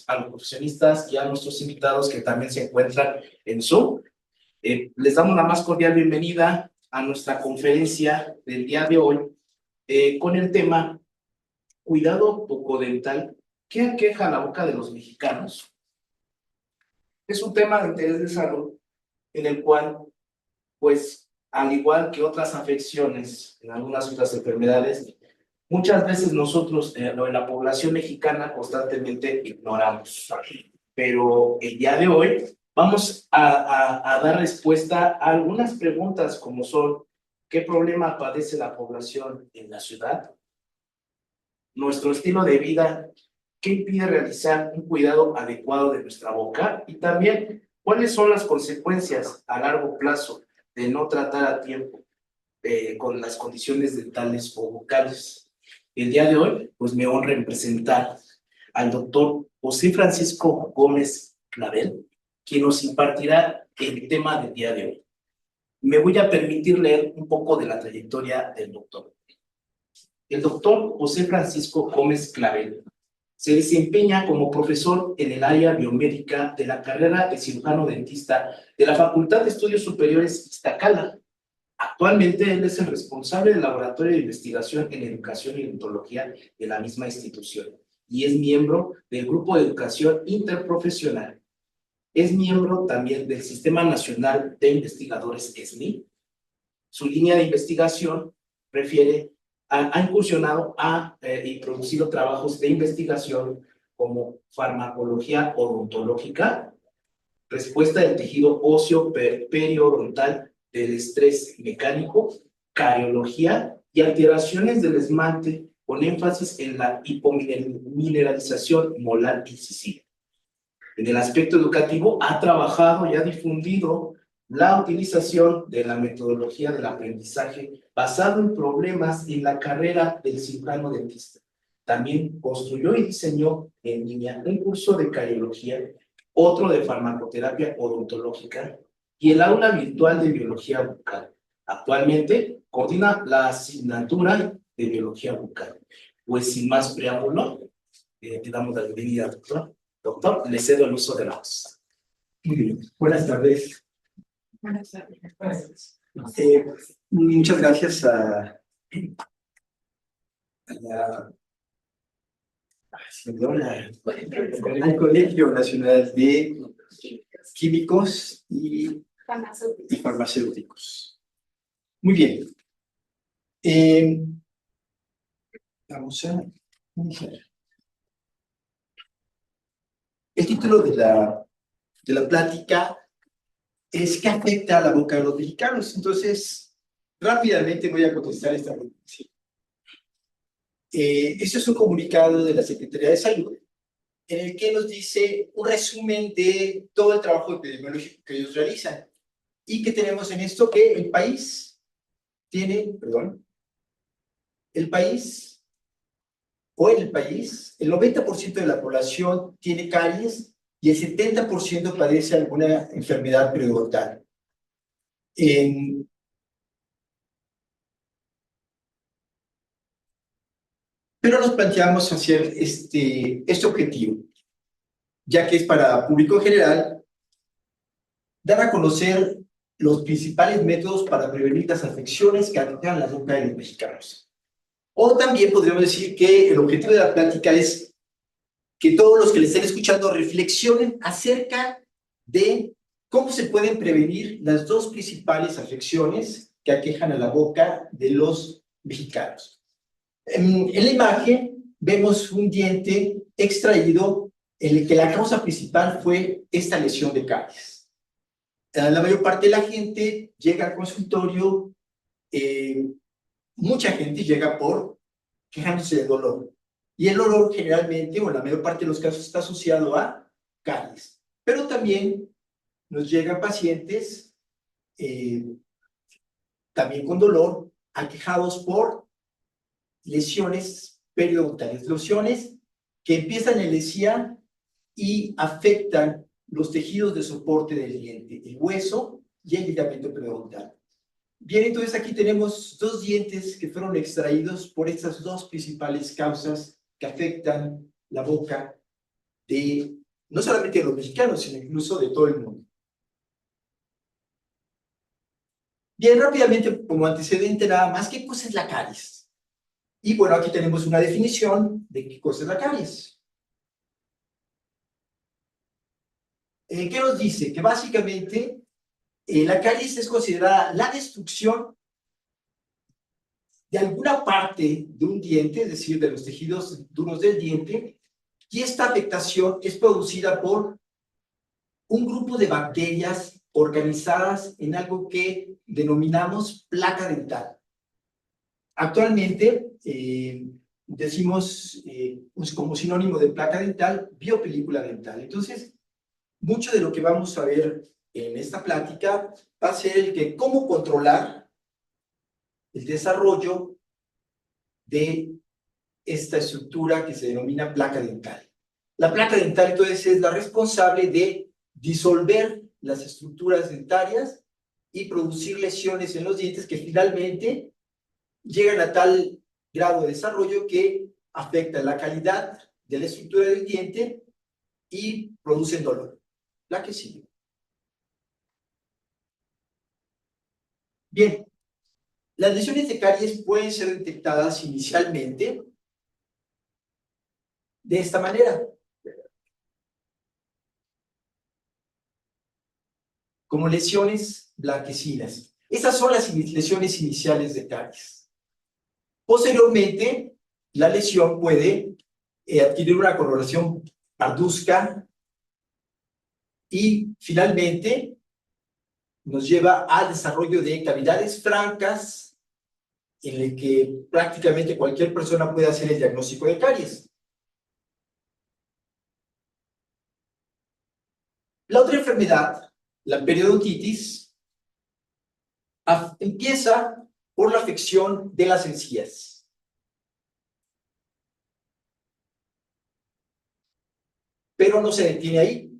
a los profesionistas y a nuestros invitados que también se encuentran en Zoom. Les damos la más cordial bienvenida a nuestra conferencia del día de hoy con el tema Cuidado bucodental, ¿qué aqueja la boca de los mexicanos? Es un tema de interés de salud en el cual, pues, al igual que otras afecciones, en algunas otras enfermedades, muchas veces nosotros, en la población mexicana, constantemente ignoramos. Pero el día de hoy vamos a dar respuesta a algunas preguntas como son: ¿qué problema padece la población en la ciudad? Nuestro estilo de vida, ¿qué impide realizar un cuidado adecuado de nuestra boca? Y también, ¿cuáles son las consecuencias a largo plazo de no tratar a tiempo con las condiciones dentales o bucales? El día de hoy, pues me honra en presentar al doctor José Francisco Gómez Clavel, quien nos impartirá el tema del día de hoy. Me voy a permitir leer un poco de la trayectoria del doctor. El doctor José Francisco Gómez Clavel se desempeña como profesor en el área biomédica de la carrera de cirujano dentista de la Facultad de Estudios Superiores Iztacala. Actualmente él es el responsable del laboratorio de investigación en educación y odontología de la misma institución y es miembro del grupo de educación interprofesional. Es miembro también del Sistema Nacional de Investigadores SNI. Su línea de investigación ha incursionado y producido trabajos de investigación como farmacología odontológica, respuesta del tejido óseo periodontal del estrés mecánico, cariología y alteraciones del esmalte con énfasis en la hipomineralización molar incisiva. En el aspecto educativo ha trabajado y ha difundido la utilización de la metodología del aprendizaje basado en problemas en la carrera del cirujano dentista. También construyó y diseñó en línea un curso de cariología, otro de farmacoterapia odontológica y el aula virtual de biología bucal. Actualmente coordina la asignatura de biología bucal. Pues sin más preámbulo, te damos la bienvenida, doctor. Doctor, le cedo el uso de la voz. Muy bien, buenas tardes. Buenas tardes. Muchas gracias a la al Colegio Nacional de Químicos y Farmacéuticos. Muy bien. Vamos a iniciar. El título de la plática es ¿qué afecta a la boca de los mexicanos? Entonces, rápidamente voy a contestar esta pregunta. Esto es un comunicado de la Secretaría de Salud en el que nos dice un resumen de todo el trabajo epidemiológico que ellos realizan y que tenemos en esto que el país tiene, el país, el 90% de la población tiene caries y el 70% padece alguna enfermedad periodontal. Pero nos planteamos hacer este objetivo, ya que es para público en general, dar a conocer los principales métodos para prevenir las afecciones que afectan la boca de los mexicanos. O también podríamos decir que el objetivo de la plática es que todos los que le estén escuchando reflexionen acerca de cómo se pueden prevenir las dos principales afecciones que aquejan a la boca de los mexicanos. En la imagen vemos un diente extraído en el que la causa principal fue esta lesión de caries. La mayor parte de la gente llega al consultorio, mucha gente llega quejándose de dolor. Y el dolor generalmente, o en la mayor parte de los casos, está asociado a caries. Pero también nos llegan pacientes también con dolor, aquejados por lesiones periodontales, lesiones que empiezan en la encía y afectan los tejidos de soporte del diente, el hueso y el ligamento periodontal. Bien, entonces aquí tenemos dos dientes que fueron extraídos por estas dos principales causas que afectan la boca no solamente de los mexicanos, sino incluso de todo el mundo. Bien, rápidamente, como antecedente nada más, ¿qué cosa es la caries? Y bueno, aquí tenemos una definición de qué cosa es la caries. ¿Qué nos dice? Que básicamente la caries es considerada la destrucción de alguna parte de un diente, es decir, de los tejidos duros del diente, y esta afectación es producida por un grupo de bacterias organizadas en algo que denominamos placa dental. Actualmente decimos pues como sinónimo de placa dental, biopelícula dental. Entonces, mucho de lo que vamos a ver en esta plática va a ser el que cómo controlar el desarrollo de esta estructura que se denomina placa dental. La placa dental, entonces, es la responsable de disolver las estructuras dentarias y producir lesiones en los dientes que finalmente llegan a tal grado de desarrollo que afecta la calidad de la estructura del diente y producen dolor. La que sigue. Bien, las lesiones de caries pueden ser detectadas inicialmente de esta manera, como lesiones blanquecinas. Estas son las lesiones iniciales de caries. Posteriormente, la lesión puede adquirir una coloración parduzca y finalmente nos lleva al desarrollo de cavidades francas en el que prácticamente cualquier persona puede hacer el diagnóstico de caries. La otra enfermedad, la periodontitis, empieza por la afección de las encías. Pero no se detiene ahí.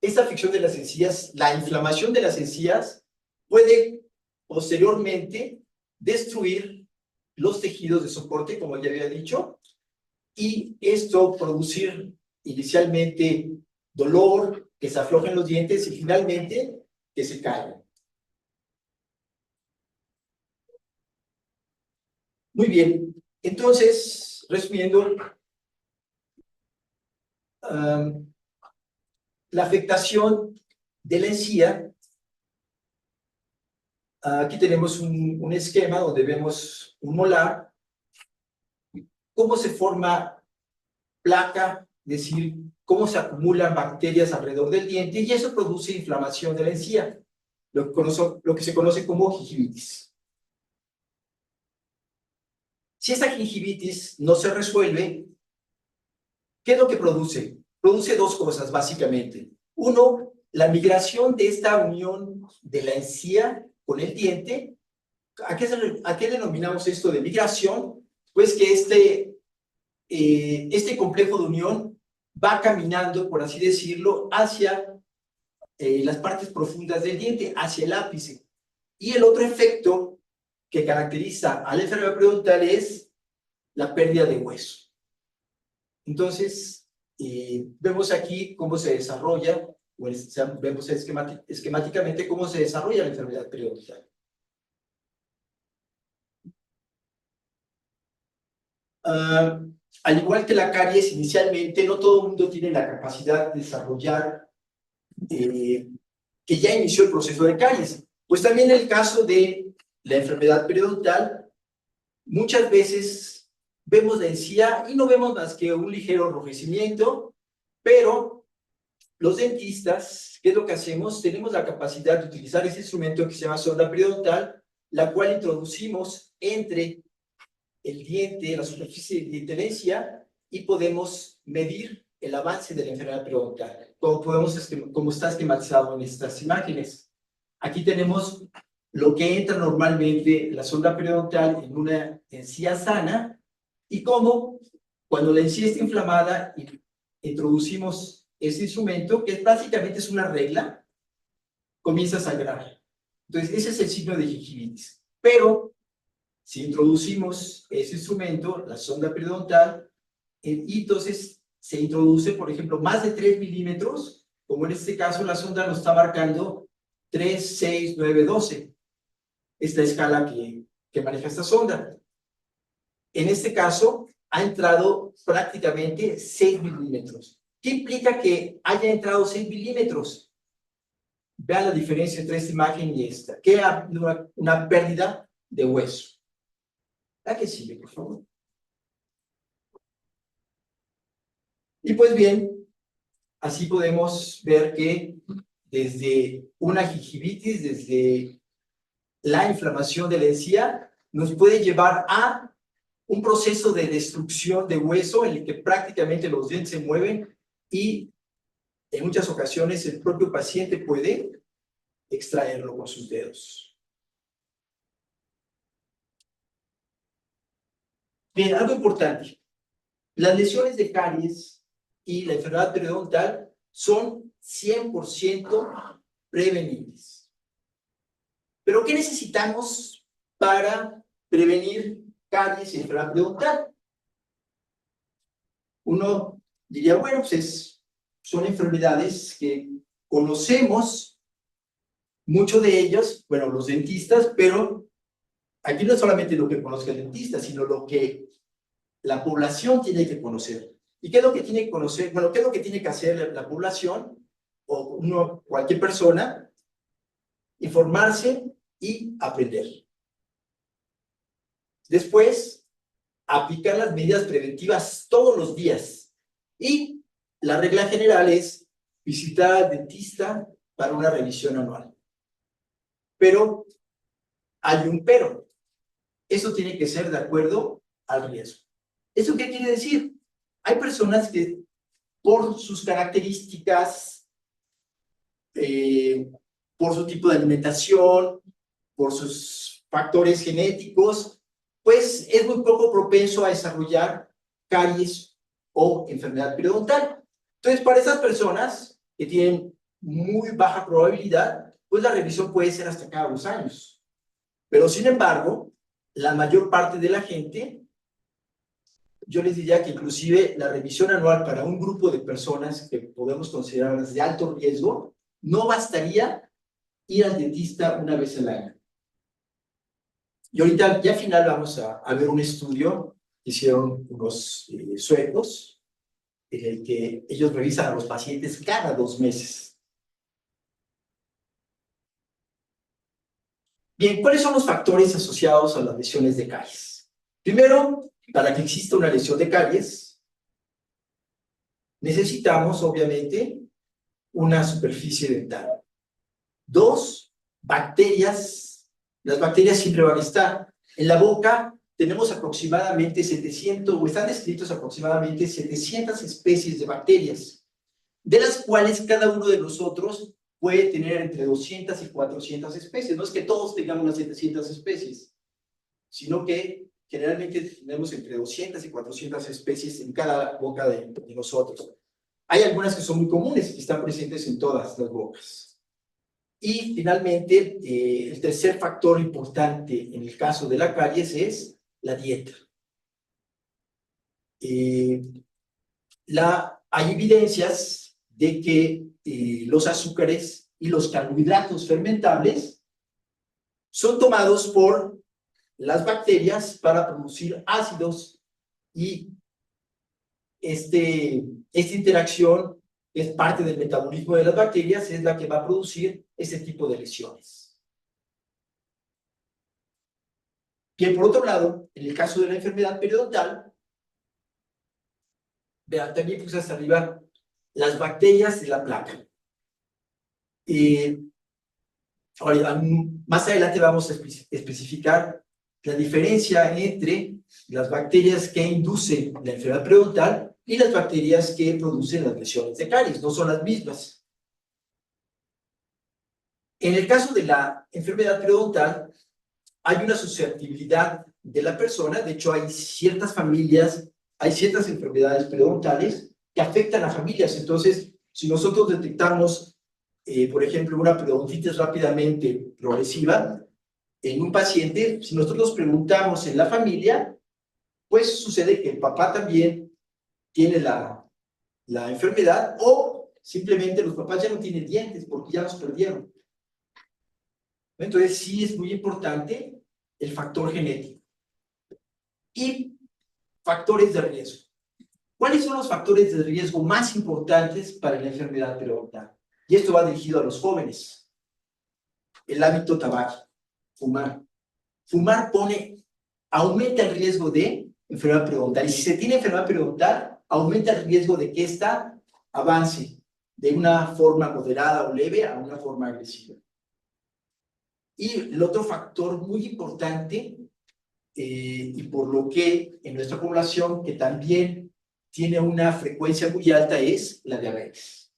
Esta afección de las encías, la inflamación de las encías, puede posteriormente destruir los tejidos de soporte, como ya había dicho, y esto producir inicialmente dolor, que se aflojen los dientes y finalmente que se caigan. Muy bien, entonces, resumiendo, la afectación de la encía, aquí tenemos un esquema donde vemos un molar, cómo se forma placa, es decir, cómo se acumulan bacterias alrededor del diente y eso produce inflamación de la encía, lo que se conoce como gingivitis. Si esta gingivitis no se resuelve, ¿qué es lo que produce? Produce dos cosas, básicamente. Uno, la migración de esta unión de la encía con el diente. ¿A qué denominamos esto de migración? Pues que este complejo de unión va caminando, por así decirlo, hacia las partes profundas del diente, hacia el ápice. Y el otro efecto que caracteriza a la enfermedad periodontal es la pérdida de hueso. Entonces, vemos aquí cómo se desarrolla, vemos esquemáticamente cómo se desarrolla la enfermedad periodontal. Al igual que la caries, inicialmente no todo el mundo tiene la capacidad de desarrollar que ya inició el proceso de caries. Pues también en el caso de la enfermedad periodontal, muchas veces vemos la encía y no vemos más que un ligero enrojecimiento, pero los dentistas, ¿qué es lo que hacemos? Tenemos la capacidad de utilizar ese instrumento que se llama sonda periodontal, la cual introducimos entre el diente, la superficie de la encía, y podemos medir el avance de la enfermedad periodontal, como está esquematizado en estas imágenes. Aquí tenemos lo que entra normalmente la sonda periodontal en una encía sana y cómo cuando la encía está inflamada introducimos este instrumento, que básicamente es una regla, comienza a sangrar. Entonces, ese es el signo de gingivitis. Pero si introducimos ese instrumento, la sonda periodontal, y entonces se introduce, por ejemplo, más de 3 milímetros, como en este caso la sonda nos está marcando 3, 6, 9, 12, esta escala que maneja esta sonda. En este caso, ha entrado prácticamente 6 milímetros. ¿Qué implica que haya entrado 6 milímetros? Vean la diferencia entre esta imagen y esta. Que hay una pérdida de hueso. La que sigue, por favor. Y pues bien, así podemos ver que desde una gingivitis, desde la inflamación de la encía, nos puede llevar a un proceso de destrucción de hueso en el que prácticamente los dientes se mueven y en muchas ocasiones el propio paciente puede extraerlo con sus dedos. Bien, algo importante. Las lesiones de caries y la enfermedad periodontal son 100% prevenibles. ¿Pero qué necesitamos para prevenir caries y enfermedad periodontal? Uno diría, bueno, pues son enfermedades que conocemos, muchos de ellos, bueno, los dentistas, pero aquí no es solamente lo que conozca el dentista, sino lo que la población tiene que conocer. ¿Y qué es lo que tiene que conocer? Bueno, ¿qué es lo que tiene que hacer la población o cualquier persona? Informarse y aprender. Después, aplicar las medidas preventivas todos los días. Y la regla general es visitar al dentista para una revisión anual. Pero hay un pero. Eso tiene que ser de acuerdo al riesgo. ¿Eso qué quiere decir? Hay personas que por sus características, por su tipo de alimentación, por sus factores genéticos, pues es muy poco propenso a desarrollar caries o enfermedad periodontal. Entonces, para esas personas que tienen muy baja probabilidad, pues la revisión puede ser hasta cada 2 años. Pero, sin embargo, la mayor parte de la gente, yo les diría que inclusive la revisión anual para un grupo de personas que podemos considerarlas de alto riesgo, no bastaría ir al dentista una vez al año. Y ahorita, ya al final, vamos a ver un estudio que hicieron unos suecos, en el que ellos revisan a los pacientes cada 2 meses. Bien, ¿cuáles son los factores asociados a las lesiones de caries? Primero, para que exista una lesión de caries, necesitamos, obviamente, una superficie dental. 2, bacterias. Las bacterias siempre van a estar. En la boca tenemos aproximadamente 700, o están descritos aproximadamente 700 especies de bacterias, de las cuales cada uno de nosotros puede tener entre 200 y 400 especies. No es que todos tengamos las 700 especies, sino que generalmente tenemos entre 200 y 400 especies en cada boca de nosotros. Hay algunas que son muy comunes y están presentes en todas las bocas. Y finalmente, el tercer factor importante en el caso de la caries es la dieta. Hay evidencias de que los azúcares y los carbohidratos fermentables son tomados por las bacterias para producir ácidos y esta interacción es parte del metabolismo de las bacterias, es la que va a producir ese tipo de lesiones. Bien, por otro lado, en el caso de la enfermedad periodontal, vean, también puse hasta arriba las bacterias de la placa. Ahora, más adelante vamos a especificar la diferencia entre las bacterias que inducen la enfermedad periodontal y las bacterias que producen las lesiones de caries. No son las mismas. En el caso de la enfermedad periodontal, hay una susceptibilidad de la persona. De hecho, hay ciertas familias, hay ciertas enfermedades periodontales que afectan a familias. Entonces, si nosotros detectamos, por ejemplo, una periodontitis rápidamente progresiva en un paciente, si nosotros preguntamos en la familia, pues sucede que el papá también tiene la la enfermedad, o simplemente los papás ya no tienen dientes porque ya los perdieron. Entonces sí es muy importante el factor genético. Y factores de riesgo. ¿Cuáles son los factores de riesgo más importantes para la enfermedad periodontal? Y esto va dirigido a los jóvenes. El hábito tabáquico, fumar. Fumar aumenta el riesgo de enfermedad periodontal. Y si se tiene enfermedad periodontal, aumenta el riesgo de que ésta avance de una forma moderada o leve a una forma agresiva. Y el otro factor muy importante, y por lo que en nuestra población, que también tiene una frecuencia muy alta, es la diabetes.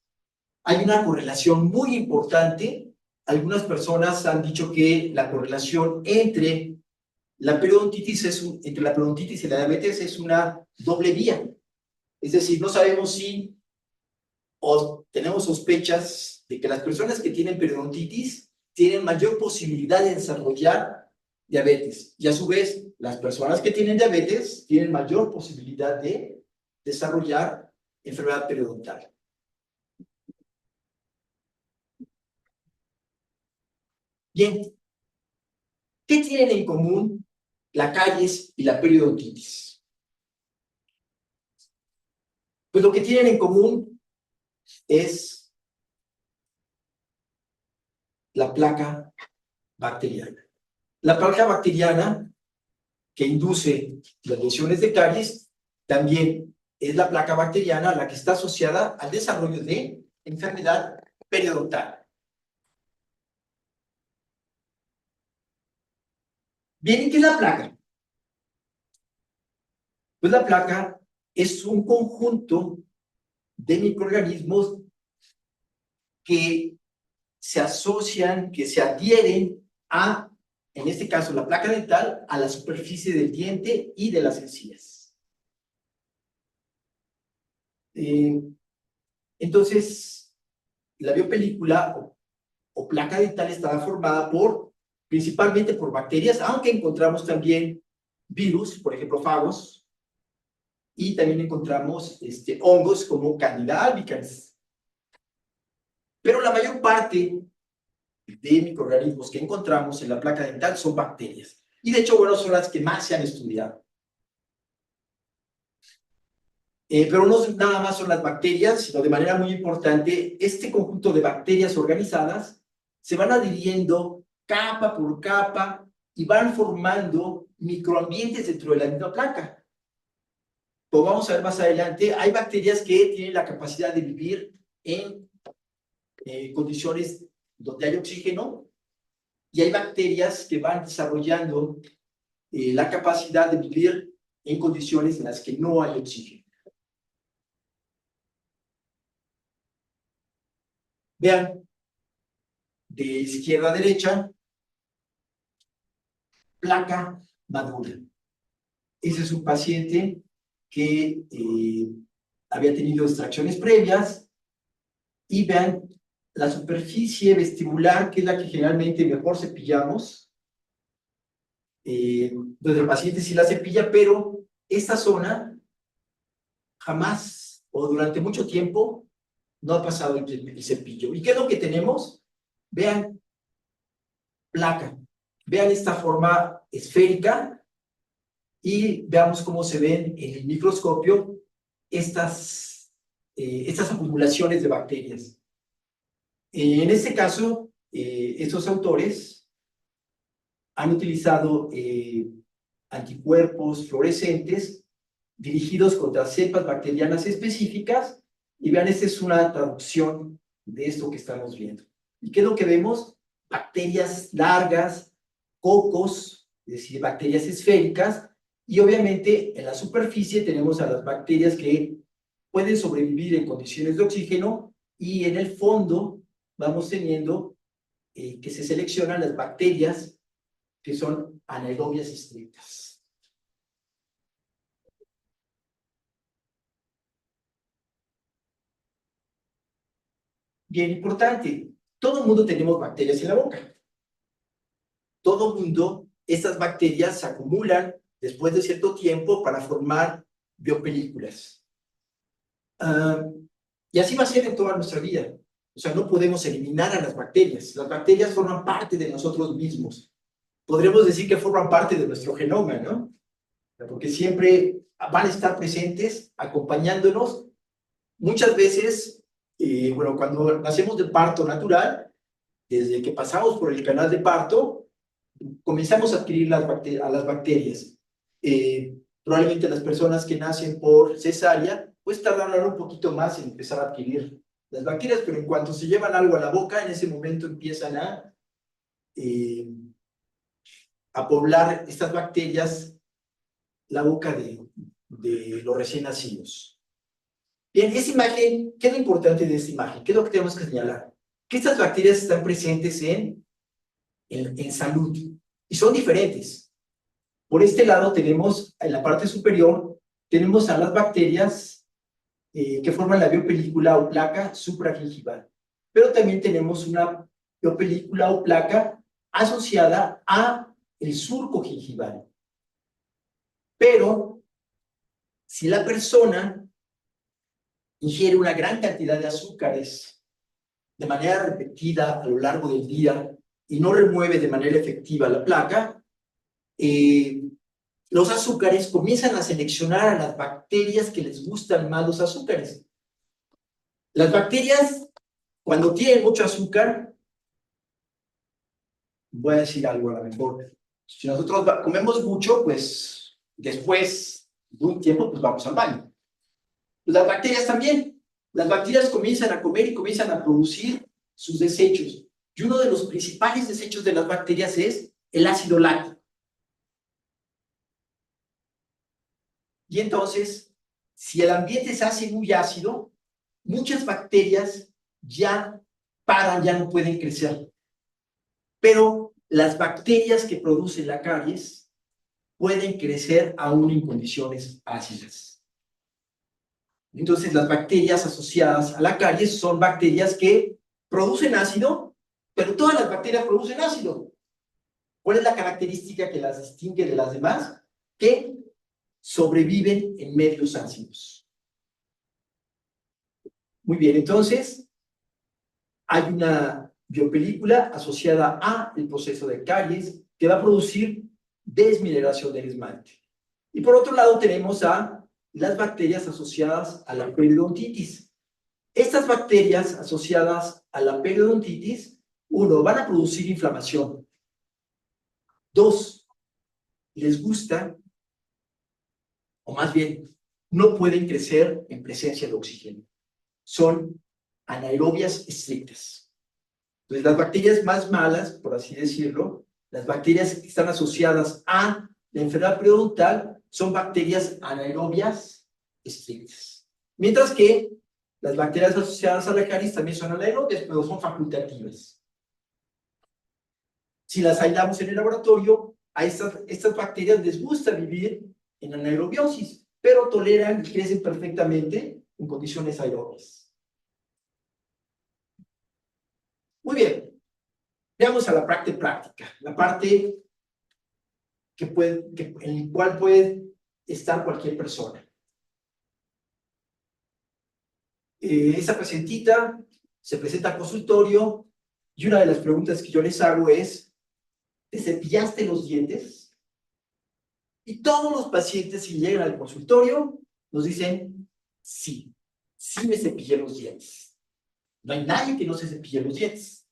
Hay una correlación muy importante. Algunas personas han dicho que la correlación entre la periodontitis y la diabetes es una doble vía. Es decir, no sabemos si o tenemos sospechas de que las personas que tienen periodontitis tienen mayor posibilidad de desarrollar diabetes. Y a su vez, las personas que tienen diabetes tienen mayor posibilidad de desarrollar enfermedad periodontal. Bien, ¿qué tienen en común la caries y la periodontitis? Pues lo que tienen en común es la placa bacteriana. La placa bacteriana que induce las lesiones de caries también es la placa bacteriana la que está asociada al desarrollo de enfermedad periodontal. Bien, ¿y qué es la placa? Pues la placa es un conjunto de microorganismos que se asocian, que se adhieren a, en este caso, la placa dental, a la superficie del diente y de las encías. Entonces, la biopelícula o placa dental estaba formada principalmente por bacterias, aunque encontramos también virus, por ejemplo, fagos, y también encontramos hongos como Candida albicans. Pero la mayor parte de microorganismos que encontramos en la placa dental son bacterias. Y de hecho, bueno, son las que más se han estudiado. Pero no nada más son las bacterias, sino de manera muy importante, este conjunto de bacterias organizadas se van adhiriendo capa por capa y van formando microambientes dentro de la misma placa. Como vamos a ver más adelante, hay bacterias que tienen la capacidad de vivir en condiciones donde hay oxígeno, y hay bacterias que van desarrollando la capacidad de vivir en condiciones en las que no hay oxígeno. Vean, de izquierda a derecha, placa madura. Ese es un paciente que había tenido extracciones previas, y vean la superficie vestibular, que es la que generalmente mejor cepillamos. Donde el paciente sí la cepilla, pero esta zona jamás o durante mucho tiempo no ha pasado el cepillo. ¿Y qué es lo que tenemos? Vean, placa. Vean esta forma esférica y veamos cómo se ven en el microscopio estas acumulaciones de bacterias. En este caso, estos autores han utilizado anticuerpos fluorescentes dirigidos contra cepas bacterianas específicas, y vean, esta es una traducción de esto que estamos viendo. ¿Y qué es lo que vemos? Bacterias largas, cocos, es decir, bacterias esféricas, y obviamente en la superficie tenemos a las bacterias que pueden sobrevivir en condiciones de oxígeno, y en el fondo vamos teniendo que se seleccionan las bacterias que son anaerobias estrictas. Bien importante, todo el mundo tenemos bacterias en la boca. Todo el mundo, estas bacterias se acumulan después de cierto tiempo para formar biopelículas. Y así va a ser en toda nuestra vida. O sea, no podemos eliminar a las bacterias. Las bacterias forman parte de nosotros mismos. Podríamos decir que forman parte de nuestro genoma, ¿no? Porque siempre van a estar presentes, acompañándonos. Muchas veces, bueno, cuando nacemos de parto natural, desde que pasamos por el canal de parto, comenzamos a adquirir a las bacterias. Probablemente las personas que nacen por cesárea, pues tardarán un poquito más en empezar a adquirir las bacterias, pero en cuanto se llevan algo a la boca, en ese momento empiezan a poblar estas bacterias la boca de los recién nacidos. Bien, esa imagen, ¿qué es lo importante de esta imagen? ¿Qué es lo que tenemos que señalar? Que estas bacterias están presentes en salud y son diferentes. Por este lado tenemos, en la parte superior, tenemos a las bacterias que forman la biopelícula o placa supragingival. Pero también tenemos una biopelícula o placa asociada a el surco gingival. Pero si la persona ingiere una gran cantidad de azúcares de manera repetida a lo largo del día y no remueve de manera efectiva la placa, los azúcares comienzan a seleccionar a las bacterias que les gustan más los azúcares. Las bacterias, cuando tienen mucho azúcar, voy a decir algo a lo mejor, si nosotros comemos mucho, pues después de un tiempo, pues vamos al baño. Las bacterias también. Las bacterias comienzan a comer y comienzan a producir sus desechos. Y uno de los principales desechos de las bacterias es el ácido láctico. Y entonces, si el ambiente se hace muy ácido, muchas bacterias ya paran, ya no pueden crecer. Pero las bacterias que producen la caries pueden crecer aún en condiciones ácidas. Entonces, las bacterias asociadas a la caries son bacterias que producen ácido, pero todas las bacterias producen ácido. ¿Cuál es la característica que las distingue de las demás? Que sobreviven en medios ácidos. Muy bien, entonces, hay una biopelícula asociada a el proceso de caries que va a producir desmineralización del esmalte. Y por otro lado tenemos a las bacterias asociadas a la periodontitis. Estas bacterias asociadas a la periodontitis, uno, van a producir inflamación. Dos, les gusta, o más bien, no pueden crecer en presencia de oxígeno. Son anaerobias estrictas. Entonces, las bacterias más malas, por así decirlo, las bacterias que están asociadas a la enfermedad periodontal son bacterias anaerobias estrictas. Mientras que las bacterias asociadas a la caries también son anaerobias, pero son facultativas. Si las aislamos en el laboratorio, a estas bacterias les gusta vivir en anaerobiosis, pero toleran y crecen perfectamente en condiciones aerobias. Muy bien, veamos a la parte práctica, la parte en la cual puede estar cualquier persona. Esta pacientita se presenta al consultorio y una de las preguntas que yo les hago es, ¿te cepillaste los dientes? Y todos los pacientes, si llegan al consultorio, nos dicen, sí, sí me cepillé los dientes. No hay nadie que no se cepille los dientes.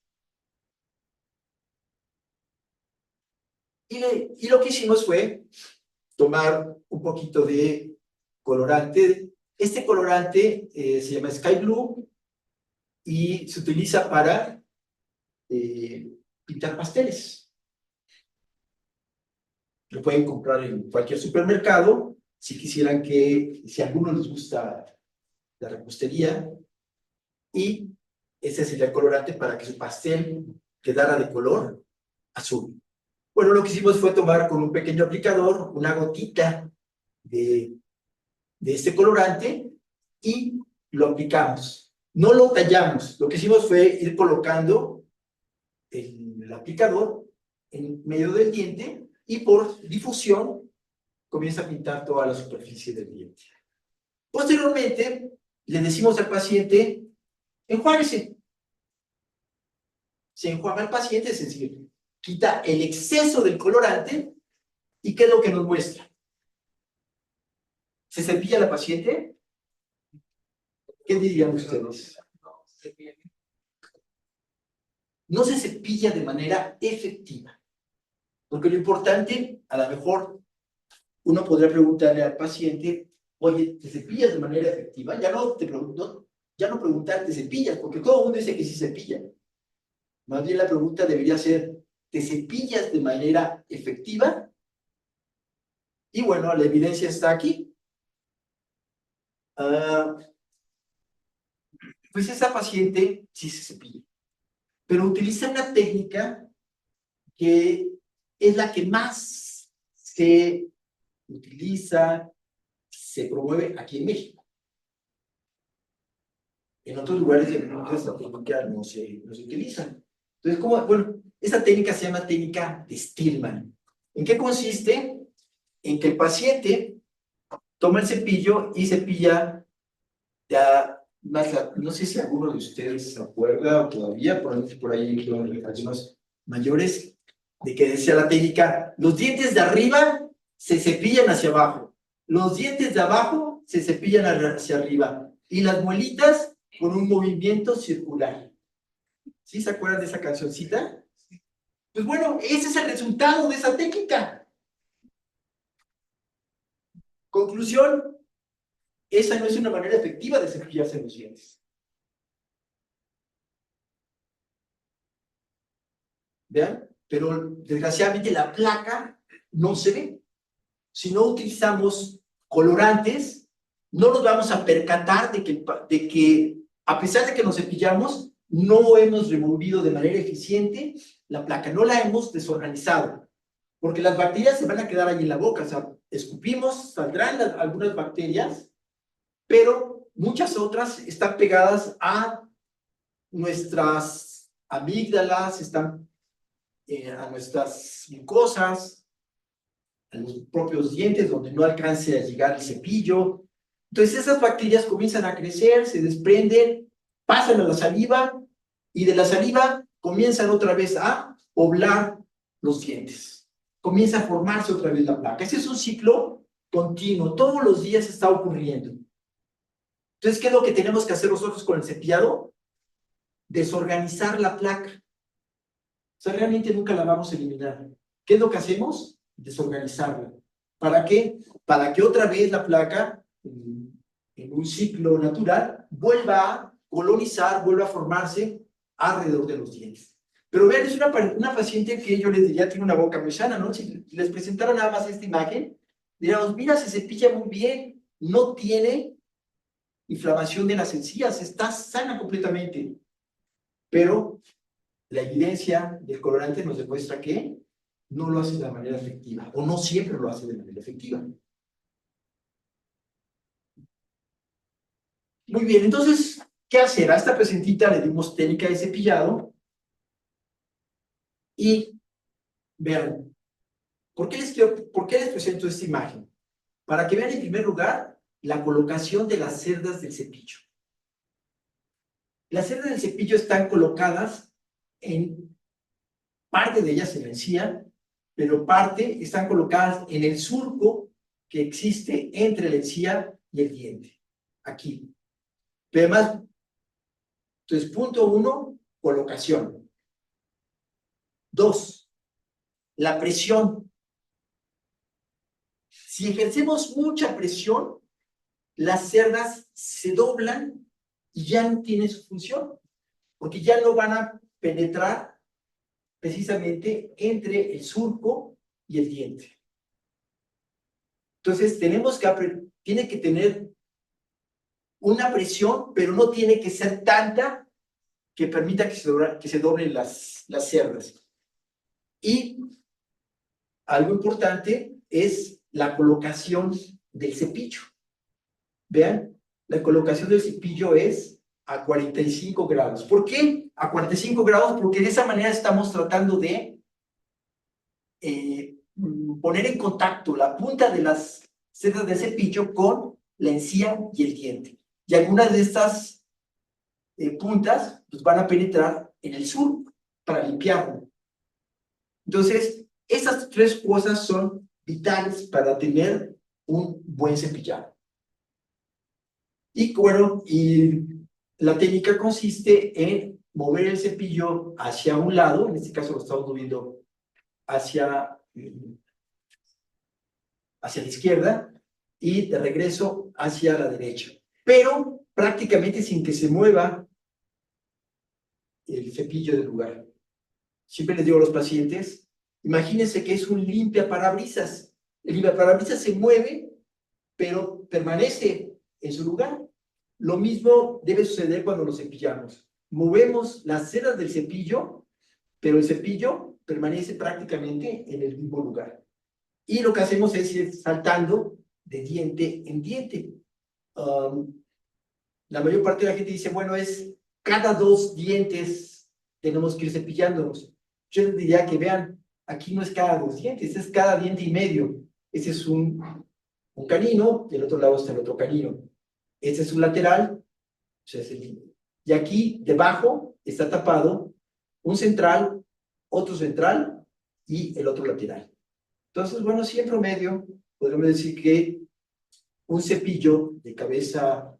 Y lo que hicimos fue tomar un poquito de colorante. Este colorante se llama Sky Blue y se utiliza para pintar pasteles. Lo pueden comprar en cualquier supermercado. Si quisieran si a alguno les gusta la repostería. Y ese sería el colorante para que su pastel quedara de color azul. Bueno, lo que hicimos fue tomar con un pequeño aplicador una gotita de este colorante y lo aplicamos. No lo tallamos, lo que hicimos fue ir colocando el aplicador en medio del diente y por difusión comienza a pintar toda la superficie del diente. Posteriormente, le decimos al paciente, enjuáguese. Se enjuaga al paciente, es decir, quita el exceso del colorante, ¿y qué es lo que nos muestra? ¿Se cepilla la paciente? ¿Qué dirían ustedes? No se cepilla de manera efectiva. Porque lo importante, a lo mejor, uno podría preguntarle al paciente, oye, ¿te cepillas de manera efectiva? Ya no preguntar, ¿te cepillas? Porque todo el mundo dice que sí cepilla. Más bien la pregunta debería ser, ¿te cepillas de manera efectiva? Y bueno, la evidencia está aquí. Pues esa paciente sí se cepilla, pero utiliza una técnica que es la que más se utiliza, se promueve aquí en México. En otros lugares del mundo esta técnica no se utiliza. Entonces, bueno, esta técnica se llama técnica de Stillman. ¿En qué consiste? En que el paciente toma el cepillo y cepilla ya más, no sé si alguno de ustedes se acuerda o todavía, por ahí algunos mayores, de que decía la técnica, los dientes de arriba se cepillan hacia abajo, los dientes de abajo se cepillan hacia arriba, y las muelitas con un movimiento circular. ¿Sí se acuerdan de esa cancioncita? Pues bueno, ese es el resultado de esa técnica. Conclusión, esa no es una manera efectiva de cepillarse los dientes. ¿Vean? Pero desgraciadamente la placa no se ve. Si no utilizamos colorantes, no nos vamos a percatar de que a pesar de que nos cepillamos, no hemos removido de manera eficiente la placa, no la hemos desorganizado, porque las bacterias se van a quedar ahí en la boca, o sea, escupimos, saldrán algunas bacterias, pero muchas otras están pegadas a nuestras amígdalas, están a nuestras mucosas, a los propios dientes, donde no alcance a llegar el cepillo. Entonces esas bacterias comienzan a crecer, se desprenden, pasan a la saliva, y de la saliva comienzan otra vez a poblar los dientes. Comienza a formarse otra vez la placa. Ese es un ciclo continuo, todos los días está ocurriendo. Entonces, ¿qué es lo que tenemos que hacer nosotros con el cepillado? Desorganizar la placa. O sea, realmente nunca la vamos a eliminar. ¿Qué es lo que hacemos? Desorganizarla. ¿Para qué? Para que otra vez la placa, en un ciclo natural, vuelva a colonizar, vuelva a formarse alrededor de los dientes. Pero vean, es una paciente que yo les diría tiene una boca muy sana, ¿no? Si les presentara nada más esta imagen, diríamos, mira, se cepilla muy bien, no tiene inflamación de las encías, está sana completamente. Pero la evidencia del colorante nos demuestra que no lo hace de manera efectiva, o no siempre lo hace de manera efectiva. Muy bien, entonces, ¿qué hacer? A esta presentita le dimos técnica de cepillado, y vean, ¿por qué les presento esta imagen? Para que vean en primer lugar la colocación de las cerdas del cepillo. Las cerdas del cepillo están colocadas en parte de ellas en la encía, pero parte están colocadas en el surco que existe entre la encía y el diente, aquí. Pero además, entonces, punto 1, colocación. 2, la presión. Si ejercemos mucha presión, las cerdas se doblan y ya no tienen su función, porque ya no van a penetrar precisamente entre el surco y el diente. Entonces, tiene que tener una presión, pero no tiene que ser tanta que permita que se doblen las cerdas. Y algo importante es la colocación del cepillo. Vean, la colocación del cepillo es a 45 grados. ¿Por qué a 45 grados? Porque de esa manera estamos tratando de poner en contacto la punta de las cerdas del cepillo con la encía y el diente. y algunas de estas puntas pues, van a penetrar en el sur para limpiarlo. Entonces, esas tres cosas son vitales para tener un buen cepillado. Y bueno, y la técnica consiste en mover el cepillo hacia un lado, en este caso lo estamos moviendo hacia la izquierda, y de regreso hacia la derecha. Pero prácticamente sin que se mueva el cepillo del lugar. Siempre les digo a los pacientes, imagínense que es un limpiaparabrisas. El limpiaparabrisas se mueve, pero permanece en su lugar. Lo mismo debe suceder cuando lo cepillamos. Movemos las cerdas del cepillo, pero el cepillo permanece prácticamente en el mismo lugar. Y lo que hacemos es ir saltando de diente en diente. La mayor parte de la gente dice, bueno, es cada 2 dientes tenemos que ir cepillándonos. Yo les diría que vean, aquí no es cada 2 dientes, es cada diente y medio. Ese es un canino, del otro lado está el otro canino. Este es un lateral, y aquí debajo está tapado un central, otro central y el otro lateral. Entonces, bueno, sí, en promedio, podríamos decir que un cepillo de cabeza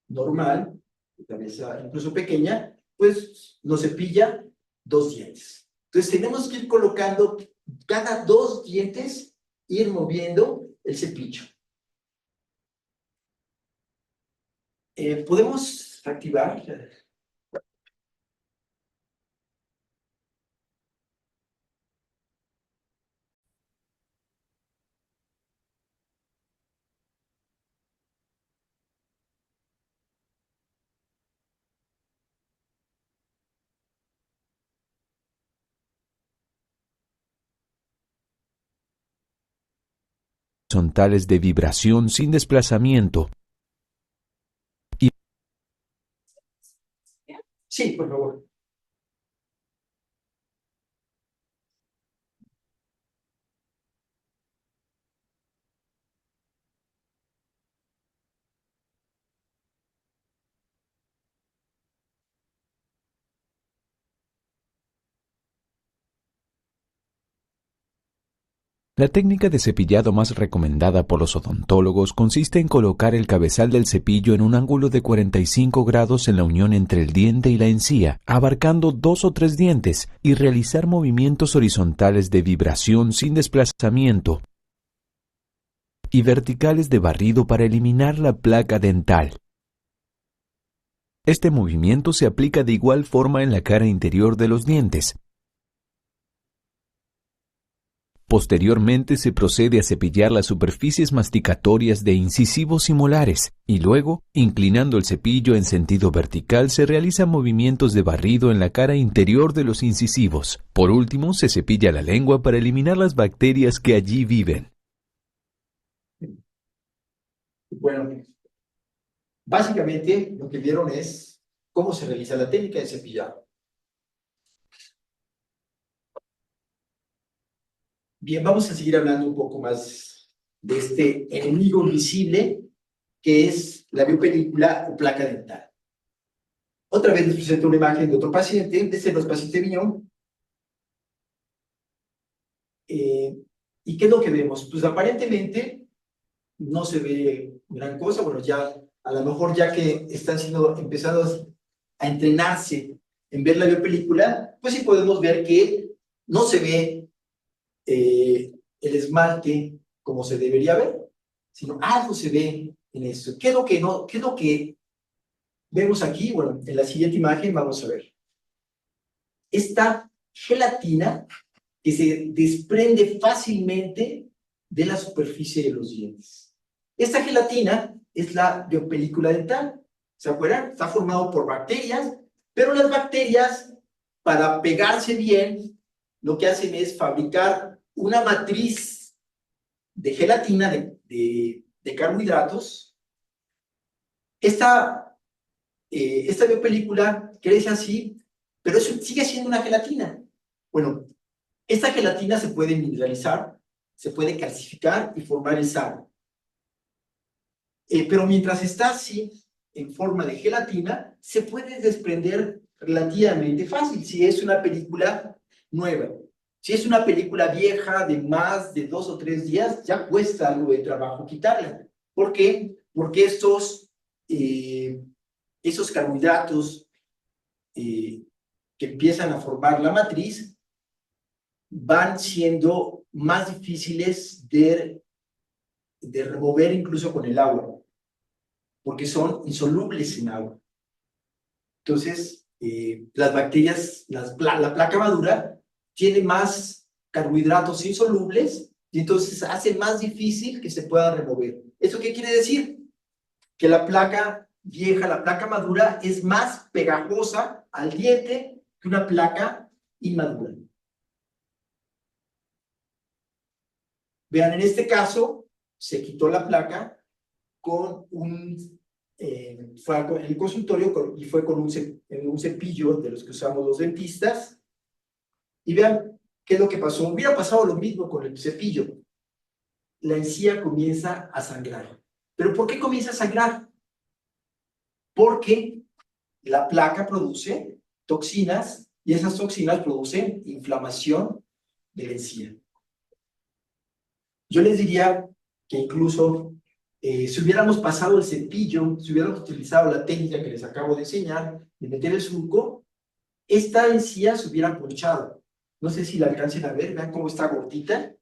normal, de cabeza incluso pequeña, pues nos cepilla 2 dientes. Entonces, tenemos que ir colocando cada 2 dientes, ir moviendo el cepillo. ¿Podemos activar? Horizontales de vibración sin desplazamiento. Sí, por favor. La técnica de cepillado más recomendada por los odontólogos consiste en colocar el cabezal del cepillo en un ángulo de 45 grados en la unión entre el diente y la encía, abarcando 2 o 3 dientes, y realizar movimientos horizontales de vibración sin desplazamiento y verticales de barrido para eliminar la placa dental. Este movimiento se aplica de igual forma en la cara interior de los dientes. Posteriormente se procede a cepillar las superficies masticatorias de incisivos y molares, y luego, inclinando el cepillo en sentido vertical, se realizan movimientos de barrido en la cara interior de los incisivos. Por último, se cepilla la lengua para eliminar las bacterias que allí viven. Bueno, básicamente lo que vieron es cómo se realiza la técnica de cepillado. Bien, vamos a seguir hablando un poco más de este enemigo invisible que es la biopelícula o placa dental. Otra vez les presento una imagen de otro paciente, este no es paciente mío. ¿Y qué es lo que vemos? Pues aparentemente no se ve gran cosa, bueno, ya a lo mejor ya que están empezados a entrenarse en ver la biopelícula, pues sí podemos ver que no se ve el esmalte como se debería ver, sino algo se ve en eso. ¿Qué es lo que no, qué es lo que vemos aquí? Bueno, en la siguiente imagen vamos a ver. Esta gelatina que se desprende fácilmente de la superficie de los dientes. Esta gelatina es la biopelícula dental. ¿Se acuerdan? Está formado por bacterias, pero las bacterias, para pegarse bien, lo que hacen es fabricar una matriz de gelatina de carbohidratos. Esta biopelícula crece así, pero eso sigue siendo una gelatina. Bueno, esta gelatina se puede mineralizar, se puede calcificar y formar el sal. Pero mientras está así, en forma de gelatina se puede desprender relativamente fácil si es una película nueva. Si es una película vieja de más de 2 o 3 días, ya cuesta algo de trabajo quitarla. ¿Por qué? Porque esos carbohidratos que empiezan a formar la matriz van siendo más difíciles de remover incluso con el agua, porque son insolubles en agua. Entonces, las bacterias, la placa madura tiene más carbohidratos insolubles y entonces hace más difícil que se pueda remover. ¿Eso qué quiere decir? Que la placa vieja, la placa madura, es más pegajosa al diente que una placa inmadura. Vean, en este caso, se quitó la placa con fue en el consultorio y fue con un cepillo de los que usamos los dentistas. Y vean qué es lo que pasó. Hubiera pasado lo mismo con el cepillo. La encía comienza a sangrar. ¿Pero por qué comienza a sangrar? Porque la placa produce toxinas y esas toxinas producen inflamación de la encía. Yo les diría que incluso si hubiéramos pasado el cepillo, si hubiéramos utilizado la técnica que les acabo de enseñar, de meter el surco, esta encía se hubiera ponchado. No sé si la alcancen a ver, vean cómo está gordita.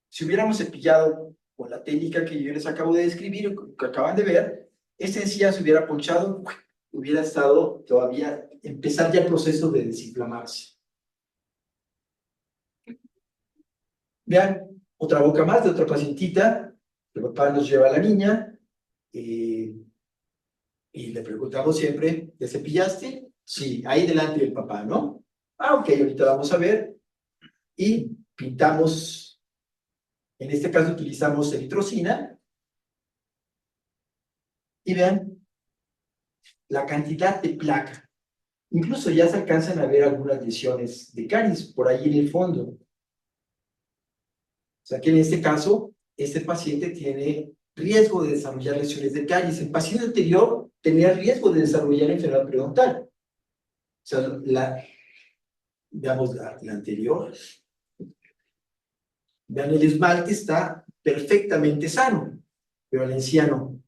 Si hubiéramos cepillado con la técnica que yo les acabo de describir, que acaban de ver, esta encía se hubiera ponchado, hubiera estado todavía, empezar ya el proceso de desinflamarse. Vean, otra boca más de otra pacientita. El papá nos lleva a la niña y le preguntamos siempre, ¿te cepillaste? Sí, ahí delante del papá, ¿no? Ah, ok, ahorita vamos a ver. Y pintamos, en este caso utilizamos eritrocina. Y vean la cantidad de placa. Incluso ya se alcanzan a ver algunas lesiones de caries por ahí en el fondo. O sea que en este caso, este paciente tiene riesgo de desarrollar lesiones de caries. El paciente anterior tenía riesgo de desarrollar enfermedad periodontal. O sea, veamos la anterior. Vean, el esmalte está perfectamente sano, pero el encía no.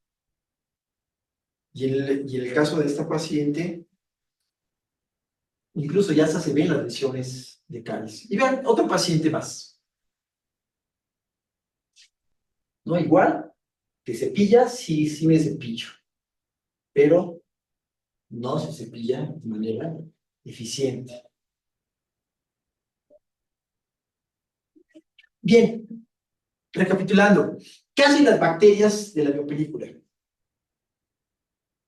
Y en el caso de esta paciente, incluso ya se ven las lesiones de caries. Y vean, otro paciente más. No igual, que cepilla, sí, sí me cepillo, pero no se cepilla de manera eficiente. Bien, recapitulando, ¿qué hacen las bacterias de la biopelícula?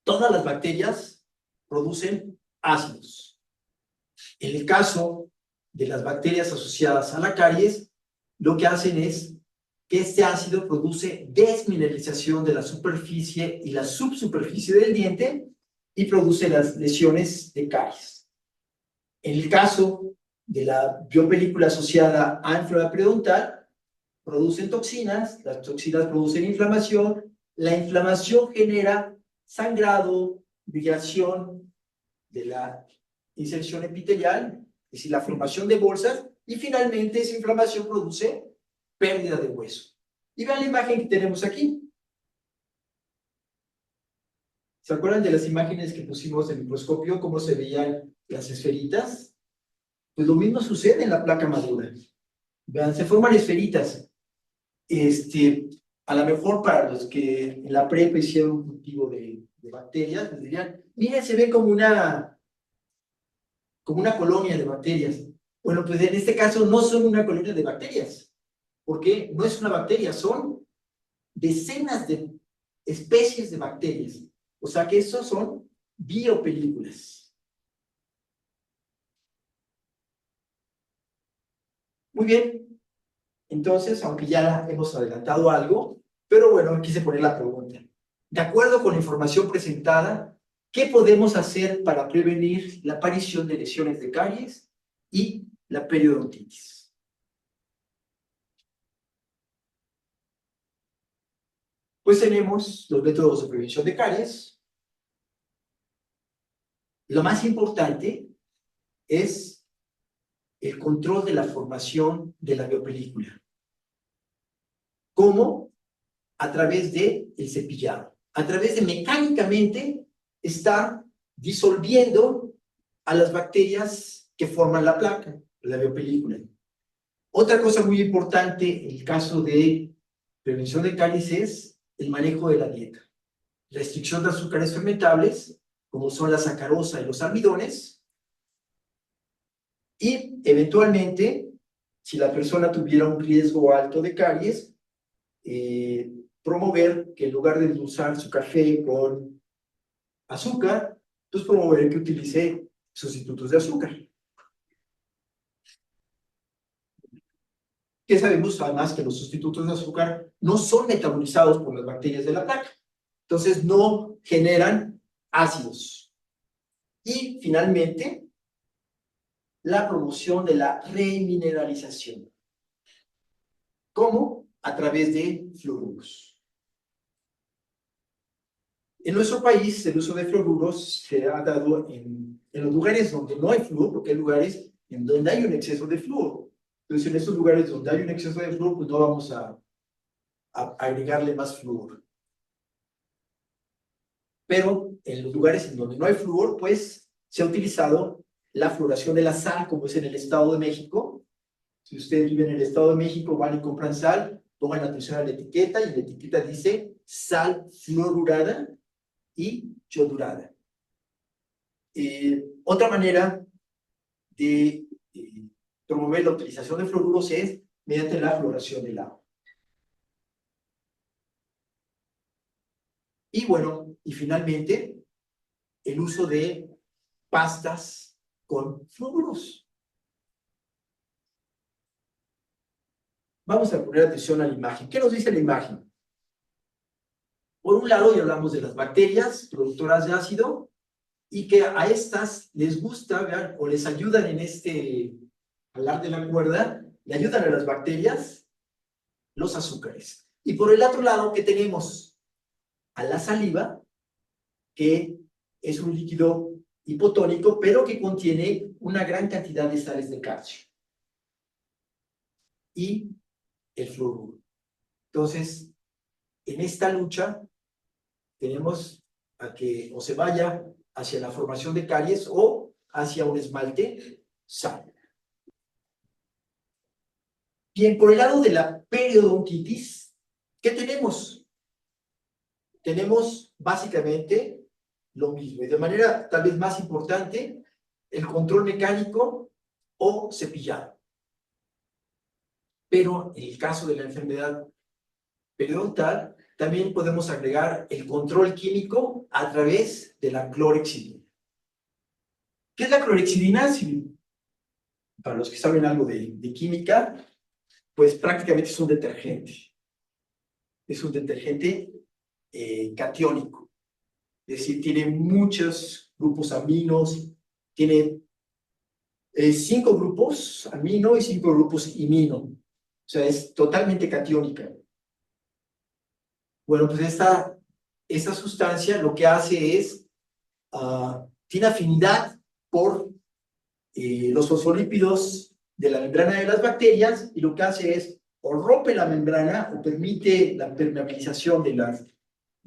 Todas las bacterias producen ácidos. En el caso de las bacterias asociadas a la caries, lo que hacen es que este ácido produce desmineralización de la superficie y la subsuperficie del diente y produce las lesiones de caries. En el caso de la biopelícula asociada a enfermedad periodontal, producen toxinas, las toxinas producen inflamación, la inflamación genera sangrado, migración de la inserción epitelial, es decir, la formación de bolsas, y finalmente esa inflamación produce pérdida de hueso. Y vean la imagen que tenemos aquí. ¿Se acuerdan de las imágenes que pusimos en el microscopio, cómo se veían las esferitas? Pues lo mismo sucede en la placa madura. Vean, se forman esferitas. A lo mejor para los que en la prepa hicieron un cultivo de bacterias, les dirían, miren, se ve como una colonia de bacterias. Bueno, pues en este caso no son una colonia de bacterias, porque no es una bacteria, son decenas de especies de bacterias. O sea que estos son biopelículas. Muy bien. Entonces, aunque ya hemos adelantado algo, pero bueno, quise poner la pregunta. De acuerdo con la información presentada, ¿qué podemos hacer para prevenir la aparición de lesiones de caries y la periodontitis? Pues tenemos los métodos de prevención de caries. Lo más importante es el control de la formación de la biopelícula. ¿Cómo? A través del cepillado. A través de mecánicamente estar disolviendo a las bacterias que forman la placa, la biopelícula. Otra cosa muy importante en el caso de prevención de caries es el manejo de la dieta. Restricción de azúcares fermentables, como son la sacarosa y los almidones, y eventualmente, si la persona tuviera un riesgo alto de caries, promover que en lugar de usar su café con azúcar, pues promover que utilice sustitutos de azúcar. Que sabemos además que los sustitutos de azúcar no son metabolizados por las bacterias de la placa, entonces no generan ácidos. Y finalmente, la promoción de la remineralización. ¿Cómo? A través de fluoruros. En nuestro país, el uso de fluoruros se ha dado en los lugares donde no hay flúor, porque hay lugares en donde hay un exceso de flúor. Entonces, en estos lugares donde hay un exceso de flúor, pues no vamos a agregarle más flúor. Pero en los lugares en donde no hay flúor, pues se ha utilizado la fluoración de la sal, como es en el Estado de México. Si ustedes viven en el Estado de México, van y compran sal, pongan atención a la etiqueta, y la etiqueta dice sal fluorurada y yodurada. Otra manera de promover la utilización de fluoruros es mediante la fluoración del agua. Y bueno, y finalmente, el uso de pastas con fluoruros. Vamos a poner atención a la imagen. ¿Qué nos dice la imagen? Por un lado, ya hablamos de las bacterias productoras de ácido, y que a estas les gusta, vean, o les ayudan en este jalar de la cuerda, le ayudan a las bacterias los azúcares. Y por el otro lado, ¿qué tenemos? A la saliva, que es un líquido hipotónico, pero que contiene una gran cantidad de sales de calcio. Y el fluoruro. Entonces, en esta lucha, tenemos a que o se vaya hacia la formación de caries o hacia un esmalte sano. Bien, por el lado de la periodontitis, ¿qué tenemos? Tenemos básicamente lo mismo, y de manera tal vez más importante, el control mecánico o cepillado. Pero en el caso de la enfermedad periodontal, también podemos agregar el control químico a través de la clorhexidina. ¿Qué es la clorhexidina? Para los que saben algo de química, pues prácticamente es un detergente. Es un detergente catiónico. Es decir, tiene muchos grupos aminos, tiene 5 grupos amino y 5 grupos imino. O sea, es totalmente catiónica. Bueno, pues esta sustancia lo que hace es, tiene afinidad por los fosfolípidos de la membrana de las bacterias, y lo que hace es o rompe la membrana o permite la permeabilización de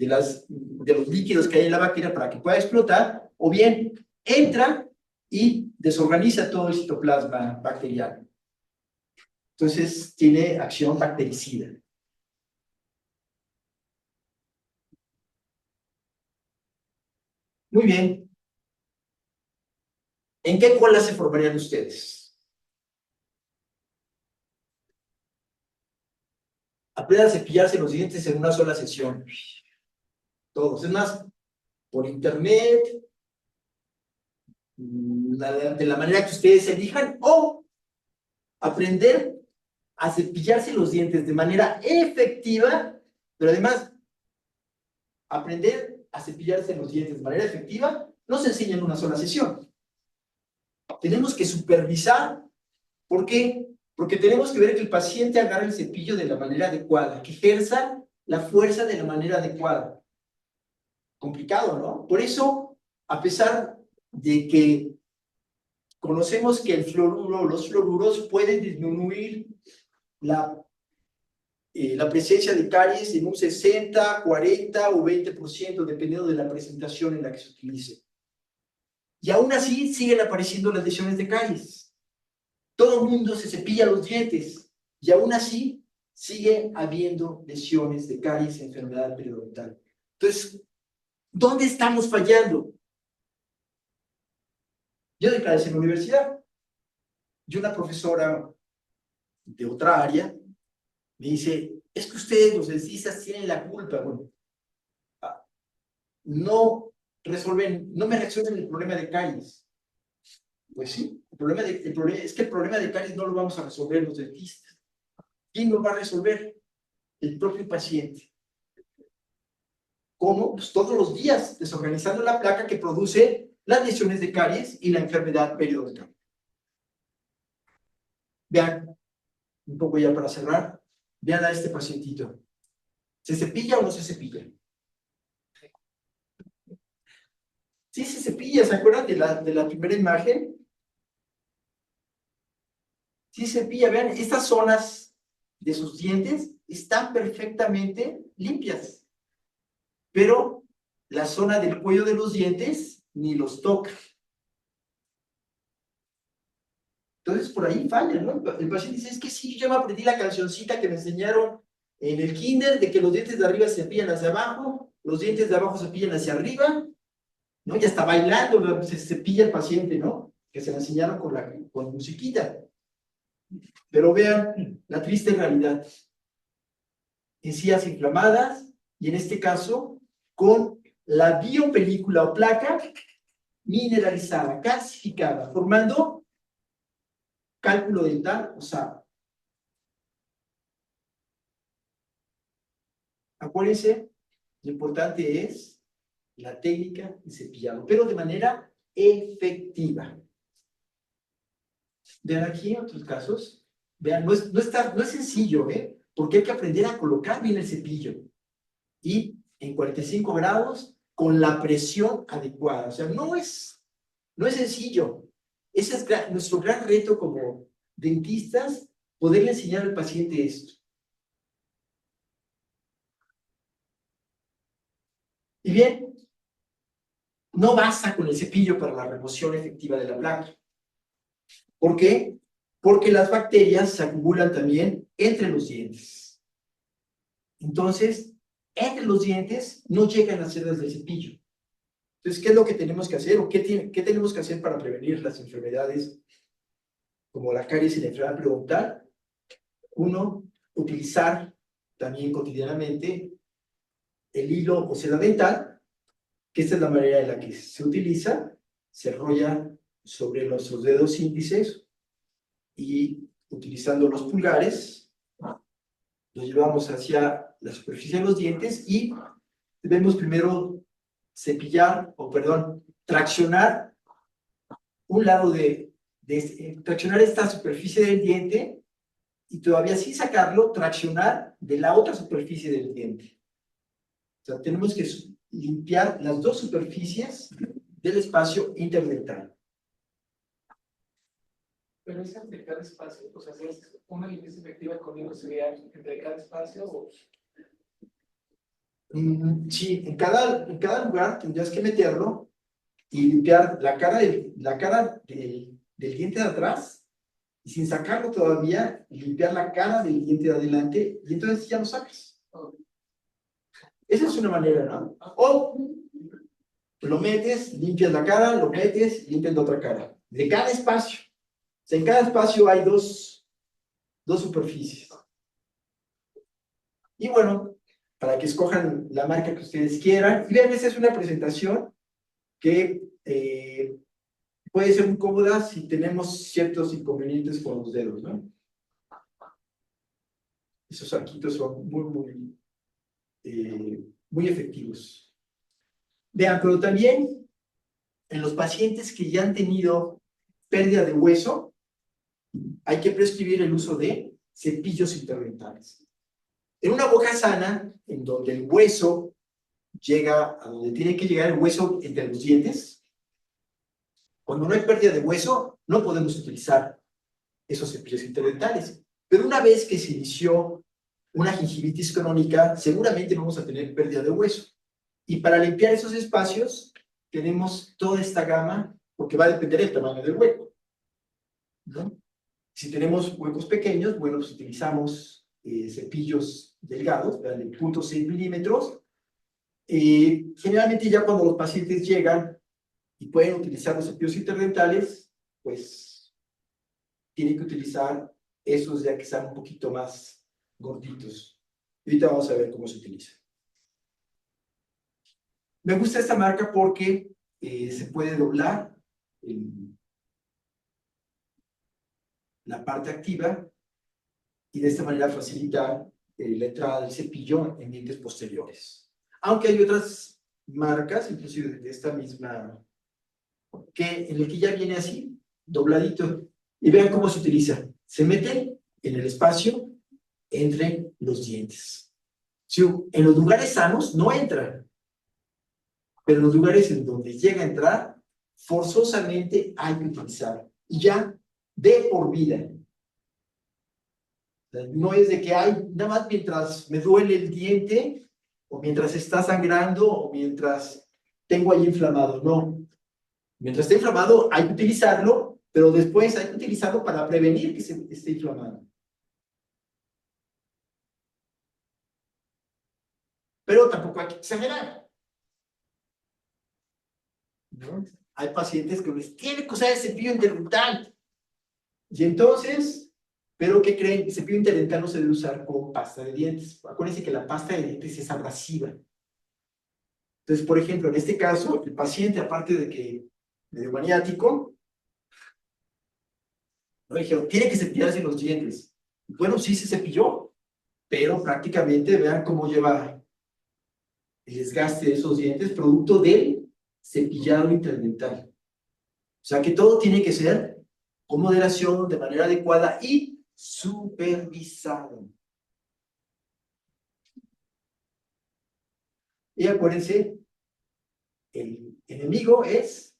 los líquidos que hay en la bacteria para que pueda explotar, o bien entra y desorganiza todo el citoplasma bacteriano. Entonces tiene acción bactericida. Muy bien. ¿En qué cola se formarían ustedes? Aprendan a cepillarse los dientes en una sola sesión. Todos. Es más, por internet, de la manera que ustedes elijan, o aprender a cepillarse los dientes de manera efectiva, pero además, aprender a cepillarse los dientes de manera efectiva no se enseña en una sola sesión. Tenemos que supervisar. ¿Por qué? Porque tenemos que ver que el paciente agarre el cepillo de la manera adecuada, que ejerza la fuerza de la manera adecuada. Complicado, ¿no? Por eso, a pesar de que conocemos que los fluoruros pueden disminuir la presencia de caries en un 60, 40 o 20%, dependiendo de la presentación en la que se utilice. Y aún así siguen apareciendo las lesiones de caries. Todo el mundo se cepilla los dientes y aún así sigue habiendo lesiones de caries y enfermedad periodontal. Entonces, ¿dónde estamos fallando? Yo doy clases en la universidad y una profesora de otra área me dice, es que ustedes los dentistas tienen la culpa. Bueno, no me resuelven el problema de caries. Pues sí, es que el problema de caries no lo vamos a resolver los dentistas. ¿Quién lo va a resolver? El propio paciente. ¿Cómo? Pues todos los días, desorganizando la placa que produce las lesiones de caries y la enfermedad periodontal. Vean, un poco ya para cerrar, vean a este pacientito. ¿Se cepilla o no se cepilla? Sí, se cepilla, ¿se acuerdan de la primera imagen? Sí, se cepilla, vean, estas zonas de sus dientes están perfectamente limpias, pero la zona del cuello de los dientes ni los toca. Entonces, por ahí falla, ¿no? El paciente dice, es que sí, yo me aprendí la cancioncita que me enseñaron en el kinder, de que los dientes de arriba se cepillan hacia abajo, los dientes de abajo se cepillan hacia arriba, ¿no? Ya está bailando, se cepilla el paciente, ¿no? Que se la enseñaron con musiquita. Pero vean la triste realidad. Encías inflamadas, y en este caso, con la biopelícula o placa mineralizada, calcificada, formando cálculo dental, o sea, acuérdense, lo importante es la técnica de cepillado, pero de manera efectiva. Vean aquí otros casos, vean, no es sencillo, porque hay que aprender a colocar bien el cepillo, y en 45 grados, con la presión adecuada, o sea, no es sencillo. Ese es nuestro gran reto como dentistas, poderle enseñar al paciente esto. Y bien, no basta con el cepillo para la remoción efectiva de la placa. ¿Por qué? Porque las bacterias se acumulan también entre los dientes. Entonces, entre los dientes no llegan las cerdas del cepillo. Entonces, ¿qué es lo que tenemos que hacer? ¿O qué tenemos que hacer para prevenir las enfermedades como la caries y la enfermedad periodontal? Uno, utilizar también cotidianamente el hilo o seda dental, que esta es la manera en la que se utiliza, se enrolla sobre nuestros dedos índices y utilizando los pulgares, los llevamos hacia la superficie de los dientes y debemos primero traccionar un lado traccionar esta superficie del diente y todavía sin sacarlo, traccionar de la otra superficie del diente. O sea, tenemos que limpiar las dos superficies del espacio interdental. Pero es entre cada espacio, o sea, si es una limpieza efectiva conmigo sería entre cada espacio o... Sí, en cada lugar tendrías que meterlo y limpiar la cara del diente de atrás y sin sacarlo todavía, limpiar la cara del diente de adelante y entonces ya lo sacas. Esa es una manera, ¿no? O lo metes, limpias la cara, lo metes, limpias la otra cara. De cada espacio. O sea, en cada espacio hay dos superficies. Y bueno, para que escojan la marca que ustedes quieran. Y vean, esta es una presentación que puede ser muy cómoda si tenemos ciertos inconvenientes con los dedos, ¿no? Esos arquitos son muy efectivos. Vean, pero también en los pacientes que ya han tenido pérdida de hueso, hay que prescribir el uso de cepillos interdentales. En una boca sana, en donde el hueso llega a donde tiene que llegar el hueso entre los dientes, cuando no hay pérdida de hueso, no podemos utilizar esos cepillos interdentales. Pero una vez que se inició una gingivitis crónica, seguramente vamos a tener pérdida de hueso. Y para limpiar esos espacios, tenemos toda esta gama, porque va a depender del tamaño del hueco, ¿no? Si tenemos huecos pequeños, bueno, pues utilizamos cepillos delgados, de 0.6 milímetros. Generalmente ya cuando los pacientes llegan y pueden utilizar los cepillos interdentales, pues tienen que utilizar esos ya que están un poquito más gorditos. Y ahorita vamos a ver cómo se utiliza. Me gusta esta marca porque se puede doblar en la parte activa y de esta manera facilita la entrada del cepillo en dientes posteriores. Aunque hay otras marcas, inclusive de esta misma, en el que ya viene así, dobladito. Y vean cómo se utiliza. Se mete en el espacio entre los dientes. Si en los lugares sanos no entra, pero en los lugares en donde llega a entrar, forzosamente hay que utilizar. Y ya, de por vida. No es de que hay, nada más mientras me duele el diente, o mientras está sangrando, o mientras tengo ahí inflamado. No. Mientras esté inflamado hay que utilizarlo, pero después hay que utilizarlo para prevenir que se esté inflamado. Pero tampoco hay que exagerar, ¿no? Hay pacientes que les tienen que usar el cepillo interdental. Y entonces, ¿pero qué creen? El cepillo interdental no se debe usar con pasta de dientes. Acuérdense que la pasta de dientes es abrasiva. Entonces, por ejemplo, en este caso, el paciente, aparte de que medio maniático, no dijeron, tiene que cepillarse los dientes. Bueno, sí se cepilló, pero prácticamente vean cómo lleva el desgaste de esos dientes, producto del cepillado interdental. O sea que todo tiene que ser con moderación, de manera adecuada y supervisado. Y acuérdense, el enemigo es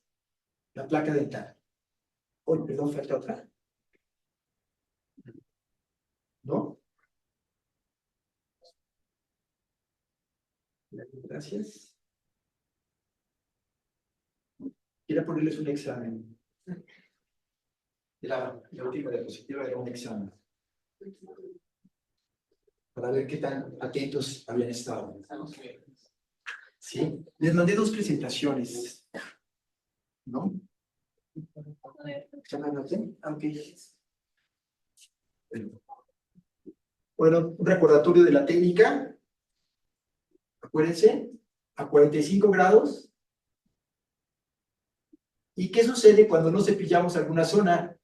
la placa dental. Oh, perdón, falta otra. ¿No? Gracias. Quiero ponerles un examen. La última diapositiva era un examen. Para ver qué tan atentos habían estado. ¿Sí? Les mandé 2 presentaciones. ¿No? ¿Ya me anoté? Okay. Bueno, un recordatorio de la técnica. Acuérdense, a 45 grados. ¿Y qué sucede cuando no cepillamos alguna zona?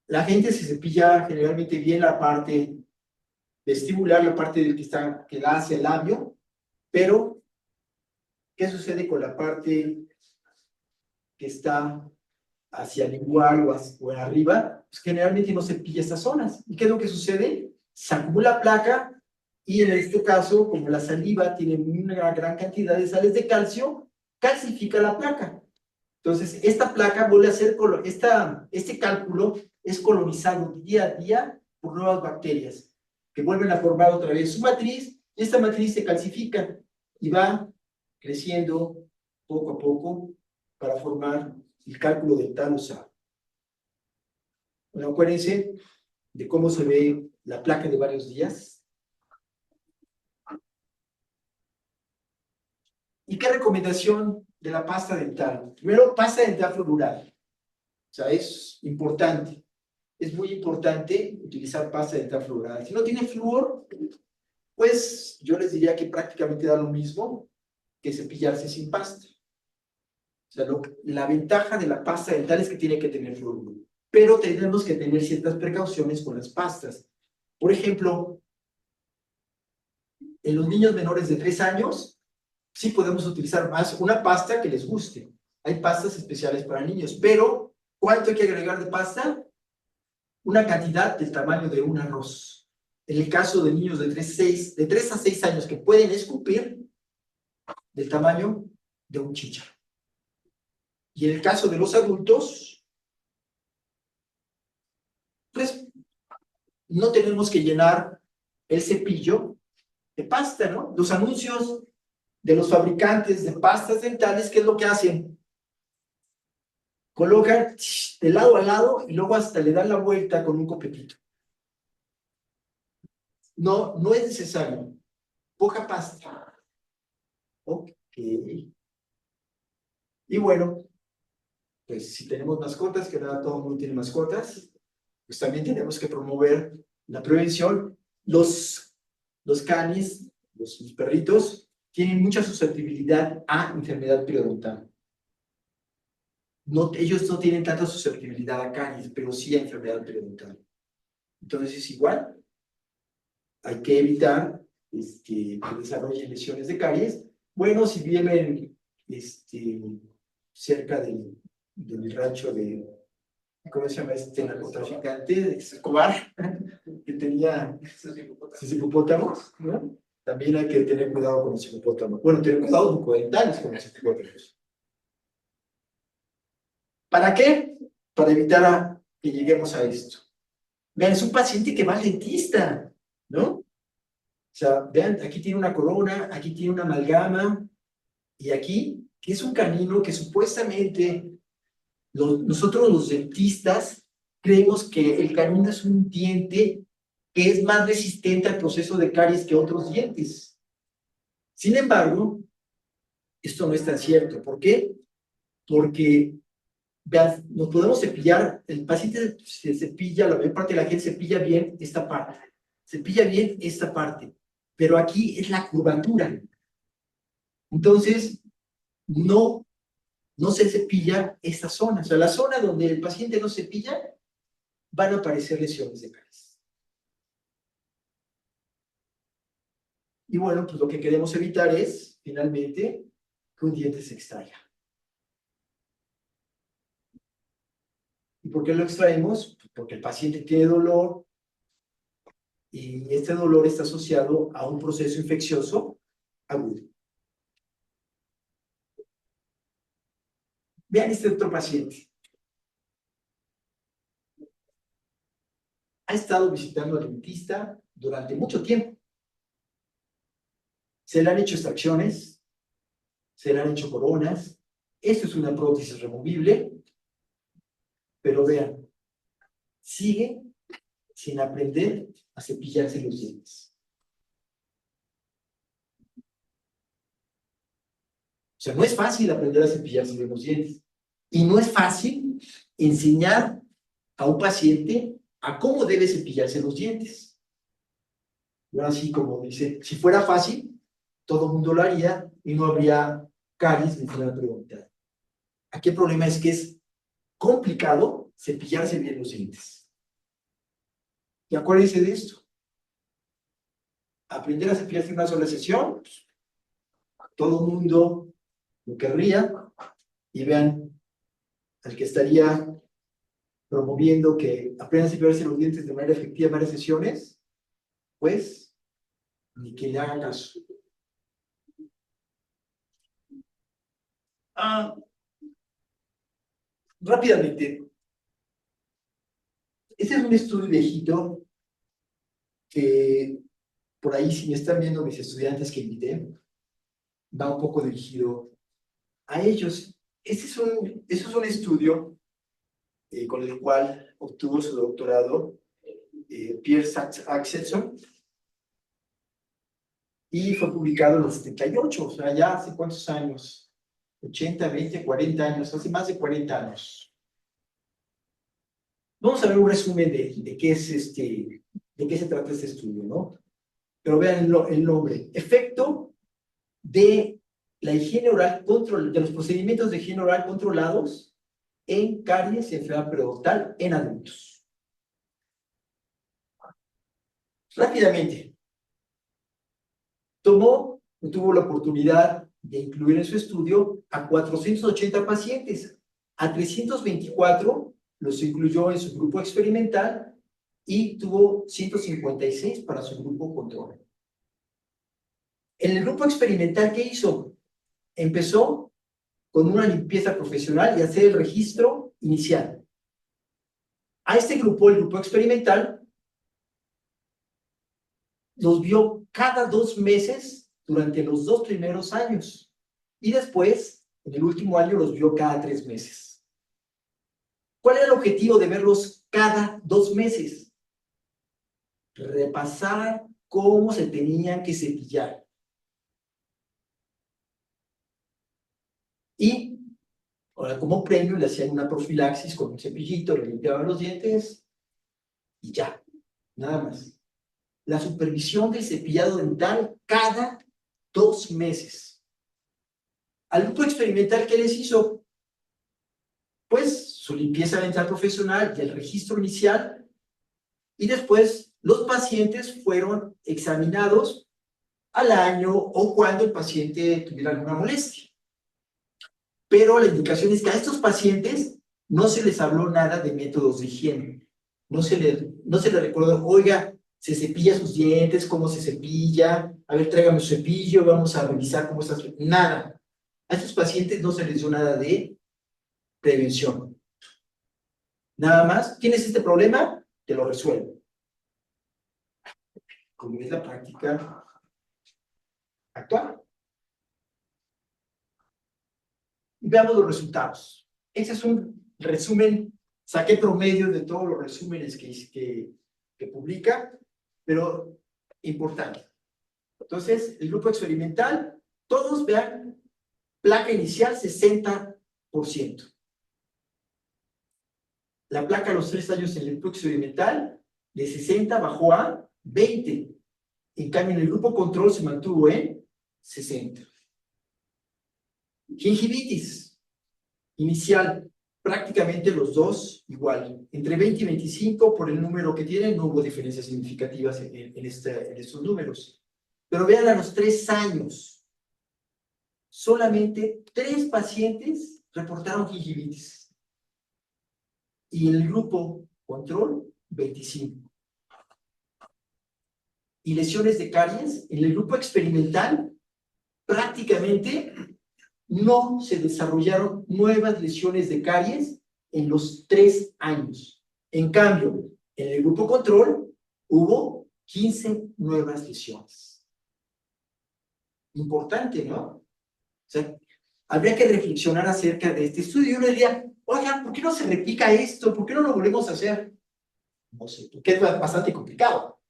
La gente se cepilla generalmente bien la parte vestibular, la parte que da hacia el labio, pero ¿qué sucede con la parte que está hacia el lingual o arriba? Pues generalmente no cepilla estas zonas. ¿Y qué es lo que sucede? Se acumula placa y en este caso, como la saliva tiene una gran cantidad de sales de calcio, calcifica la placa. Entonces, esta placa vuelve a ser, este cálculo es colonizado día a día por nuevas bacterias que vuelven a formar otra vez su matriz y esta matriz se calcifica y va creciendo poco a poco para formar el cálculo dental usado. Bueno, acuérdense de cómo se ve la placa de varios días. ¿Y qué recomendación de la pasta dental? Primero, pasta dental fluorurada. O sea, es importante. Es muy importante utilizar pasta dental fluorurada. Si no tiene flúor, pues yo les diría que prácticamente da lo mismo que cepillarse sin pasta. O sea, la ventaja de la pasta dental es que tiene que tener flúor. Pero tenemos que tener ciertas precauciones con las pastas. Por ejemplo, en los niños menores de 3 años, sí podemos utilizar más una pasta que les guste. Hay pastas especiales para niños, pero ¿cuánto hay que agregar de pasta? Una cantidad del tamaño de un arroz. en el caso de niños de 3 a 6 años que pueden escupir, del tamaño de un chícharo. Y en el caso de los adultos, pues no tenemos que llenar el cepillo de pasta, ¿no? Los anuncios de los fabricantes de pastas dentales, ¿qué es lo que hacen? Colocan de lado a lado y luego hasta le dan la vuelta con un copetito. No, no es necesario. Poca pasta. Ok. Y bueno, pues si tenemos mascotas, que ahora todo el mundo tiene mascotas, pues también tenemos que promover la prevención. Los canis, los perritos, tienen mucha susceptibilidad a enfermedad periodontal. No, ellos no tienen tanta susceptibilidad a caries, pero sí a enfermedad periodontal. Entonces es igual. Hay que evitar que desarrollen lesiones de caries. Bueno, si viven cerca del rancho de, ¿cómo se llama este narcotraficante? De Escobar, que tenía hipopótamos, ¿no? También hay que tener cuidado con los hipopótamos. Bueno, tener cuidado bucodentales con los hipopótamos. ¿Para qué? Para evitar que lleguemos a esto. Vean, es un paciente que va al dentista, ¿no? O sea, vean, aquí tiene una corona, aquí tiene una amalgama, y aquí, que es un canino que supuestamente nosotros los dentistas creemos que el canino es un diente que es más resistente al proceso de caries que otros dientes. Sin embargo, esto no es tan cierto. ¿Por qué? Porque vean, nos podemos cepillar, el paciente se cepilla, la mayor parte de la gente cepilla bien esta parte, pero aquí es la curvatura. Entonces, no se cepilla esta zona. O sea, la zona donde el paciente no cepilla, van a aparecer lesiones de caries. Y bueno, pues lo que queremos evitar es, finalmente, que un diente se extraiga. ¿Y por qué lo extraemos? Porque el paciente tiene dolor y este dolor está asociado a un proceso infeccioso agudo. Vean este otro paciente. Ha estado visitando al dentista durante mucho tiempo. Se le han hecho extracciones, se le han hecho coronas. Esto es una prótesis removible, pero vean, sigue sin aprender a cepillarse los dientes. O sea, no es fácil aprender a cepillarse los dientes. Y no es fácil enseñar a un paciente a cómo debe cepillarse los dientes. Bueno, así como dice, si fuera fácil, todo el mundo lo haría y no habría caries ni nada preguntar. Aquí el problema es que es complicado cepillarse bien los dientes. Y acuérdense de esto. Aprender a cepillarse en una sola sesión, todo el mundo lo querría, y vean, al que estaría promoviendo que aprendan a cepillarse los dientes de manera efectiva en varias sesiones, pues, ni que le hagan caso. Rápidamente, este es un estudio viejito que por ahí, si me están viendo mis estudiantes que invité, va un poco dirigido a ellos. Este es un estudio con el cual obtuvo su doctorado Pierre Axelson, y fue publicado en los 78, o sea, ya hace cuántos años, 80, 20, 40 años, hace más de 40 años. Vamos a ver un resumen de qué es de qué se trata este estudio, ¿no? Pero vean el nombre: efecto de la higiene oral de los procedimientos de higiene oral controlados en caries y enfermedad periodontal en adultos. Rápidamente, tuvo la oportunidad de incluir en su estudio a 480 pacientes. A 324 los incluyó en su grupo experimental y tuvo 156 para su grupo control. En el grupo experimental, ¿qué hizo? Empezó con una limpieza profesional y hacer el registro inicial. A este grupo, el grupo experimental, los vio cada 2 meses durante los 2 primeros años. Y después, en el último año, los vio cada 3 meses. ¿Cuál era el objetivo de verlos cada 2 meses? Repasar cómo se tenían que cepillar. Y ahora, como premio, le hacían una profilaxis con un cepillito, le limpiaban los dientes y ya, nada más. La supervisión del cepillado dental cada 2 meses. Al grupo experimental, ¿qué les hizo? Pues su limpieza dental profesional y el registro inicial, y después los pacientes fueron examinados al año o cuando el paciente tuviera alguna molestia. Pero la indicación es que a estos pacientes no se les habló nada de métodos de higiene. No se les recordó, oiga, se cepilla sus dientes, cómo se cepilla, a ver, tráigame su cepillo, vamos a revisar cómo está. Nada. A estos pacientes no se les dio nada de prevención. Nada más, ¿tienes este problema? Te lo resuelvo. Como es la práctica actual. Y veamos los resultados. Este es un resumen, saqué promedio de todos los resúmenes que publica, pero importante. Entonces, el grupo experimental, todos vean, placa inicial 60%. La placa a los 3 años en el grupo experimental, de 60 bajó a 20. En cambio, en el grupo control se mantuvo en 60. Gingivitis inicial, prácticamente los dos igual. Entre 20 y 25, por el número que tienen, no hubo diferencias significativas en estos números. Pero vean a los 3 años, solamente 3 pacientes reportaron gingivitis. Y en el grupo control, 25. Y lesiones de caries, en el grupo experimental, prácticamente no se desarrollaron nuevas lesiones de caries en los 3 años. En cambio, en el grupo control, hubo 15 nuevas lesiones. Importante, ¿no? O sea, habría que reflexionar acerca de este estudio. Y uno diría, oigan, ¿por qué no se replica esto? ¿Por qué no lo volvemos a hacer? No sé, porque es bastante complicado.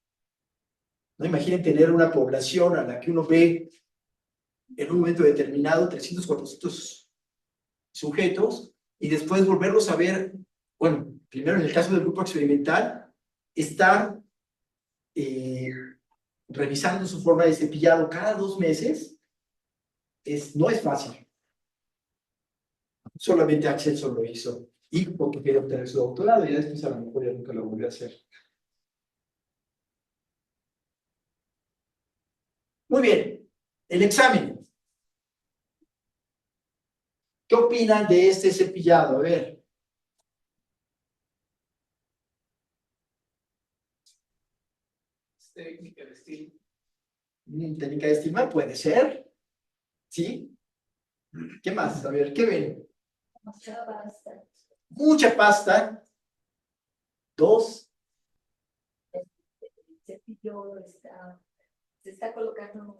¿No? Imaginen tener una población a la que uno ve en un momento determinado 300, 400 sujetos y después volverlos a ver, bueno, primero en el caso del grupo experimental, estar revisando su forma de cepillado cada 2 meses, no es fácil. Solamente Axel lo hizo y porque quería obtener su doctorado y después a lo mejor ya nunca lo volvió a hacer. Muy bien, el examen. ¿Qué opinan de este cepillado? A ver. Técnica de estilo. Técnica de estima, puede ser. ¿Sí? ¿Qué más? A ver, ¿qué ven? Mucha pasta. Mucha pasta. 2. El cepillo se está colocando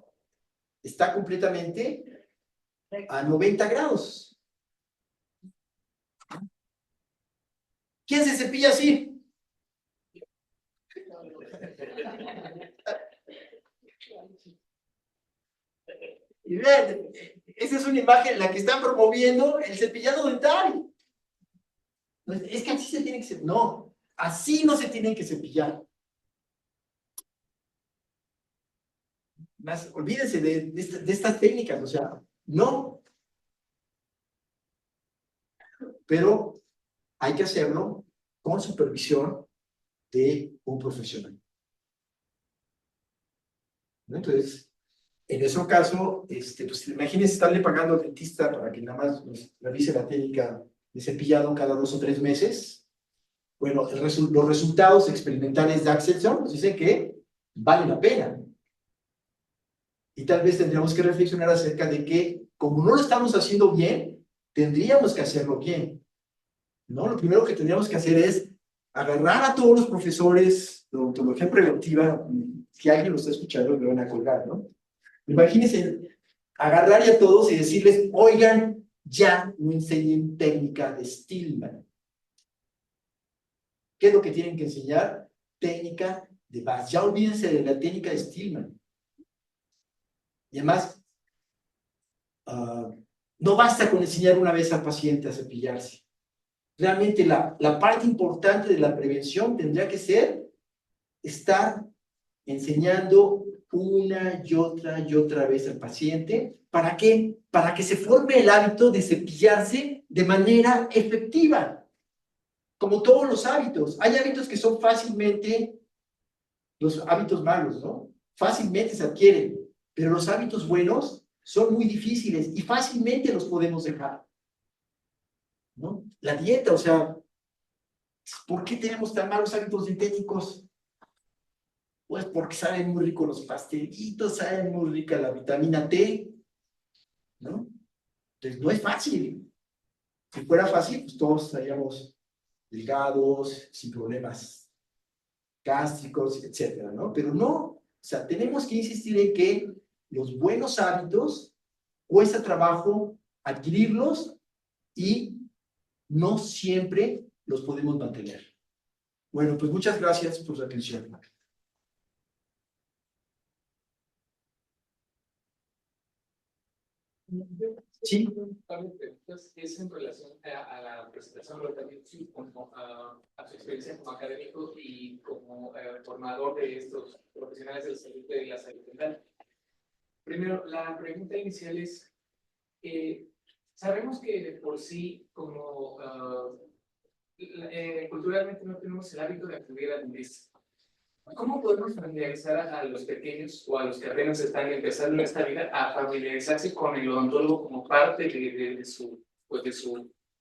Está completamente a 90 grados. ¿Quién se cepilla así? Y vean, esa es una imagen en la que están promoviendo el cepillado dental. Es que así se tiene que cepillar. No, así no se tienen que cepillar. Más, olvídense de estas técnicas, o sea, no. Pero hay que hacerlo con supervisión de un profesional. ¿No? Entonces, en ese caso, pues imagínense estarle pagando al dentista para que nada más nos revise la técnica de cepillado cada 2 o 3 meses. Bueno, los resultados experimentales de Axelson nos dicen que vale la pena. Y tal vez tendríamos que reflexionar acerca de que, como no lo estamos haciendo bien, tendríamos que hacerlo bien, ¿no? Lo primero que tendríamos que hacer es agarrar a todos los profesores de odontología preventiva, si alguien lo está escuchando, me van a colgar, ¿no? Imagínense, agarrar a todos y decirles, oigan, ya no enseñen técnica de Stillman. ¿Qué es lo que tienen que enseñar? Técnica de Bass. Ya olvídense de la técnica de Stillman. Y además, no basta con enseñar una vez al paciente a cepillarse. Realmente la parte importante de la prevención tendría que ser estar enseñando una y otra vez al paciente. ¿Para qué? Para que se forme el hábito de cepillarse de manera efectiva. Como todos los hábitos. Hay hábitos que son fácilmente, los hábitos malos, ¿no? Fácilmente se adquieren. Pero los hábitos buenos son muy difíciles y fácilmente los podemos dejar, ¿no? La dieta, o sea, ¿por qué tenemos tan malos hábitos dietéticos? Pues porque saben muy rico los pastelitos, saben muy rica la vitamina T, ¿no? Entonces no es fácil. Si fuera fácil, pues todos estaríamos delgados, sin problemas gástricos, etcétera, ¿no? Pero no, o sea, tenemos que insistir en que los buenos hábitos cuesta trabajo adquirirlos y no siempre los podemos mantener. Bueno, pues muchas gracias por su atención. Sí. Entonces, es en relación a la presentación, pero también sí, como, a su experiencia como académico y como formador de estos profesionales de la salud y de la salud mental. Primero, la pregunta inicial es, sabemos que de por sí, como culturalmente no tenemos el hábito de acudir al dentista. ¿Cómo podemos familiarizar a los pequeños o a los que apenas están empezando esta vida a familiarizarse con el odontólogo como parte de su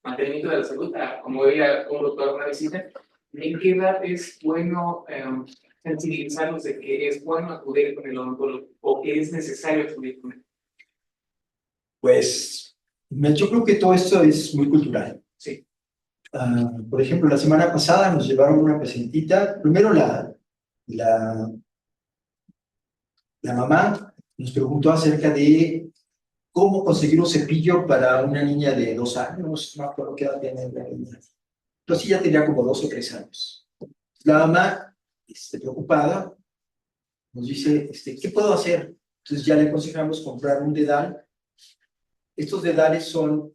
mantenimiento de la salud, como ir a un doctor a una visita? ¿En qué edad es bueno sensibilizarlos de que es bueno acudir con el odontólogo o que es necesario acudir con él? Pues yo creo que todo esto es muy cultural. Sí. Por ejemplo, la semana pasada nos llevaron una pacientita. Primero la mamá nos preguntó acerca de cómo conseguir un cepillo para una niña de 2 años, no me acuerdo qué edad tenía la niña. Entonces ya tenía como 2 o 3 años. La mamá, preocupada, nos dice, ¿qué puedo hacer? Entonces ya le aconsejamos comprar un dedal. Estos dedales son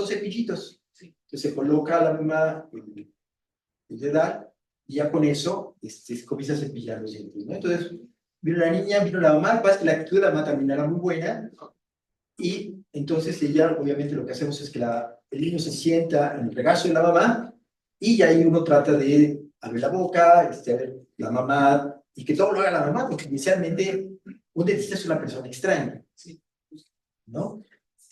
cepillitos. Sí. Entonces se coloca a la mamá el dedal y ya con eso comienza a cepillar los dientes, ¿no? Entonces vino la niña, vino la mamá, pasa que la actitud de la mamá también era muy buena y entonces ella, obviamente lo que hacemos es que el niño se sienta en el regazo de la mamá y ahí uno trata de abrir la boca, a ver la mamá y que todo lo haga la mamá, porque inicialmente un dentista es una persona extraña, ¿no?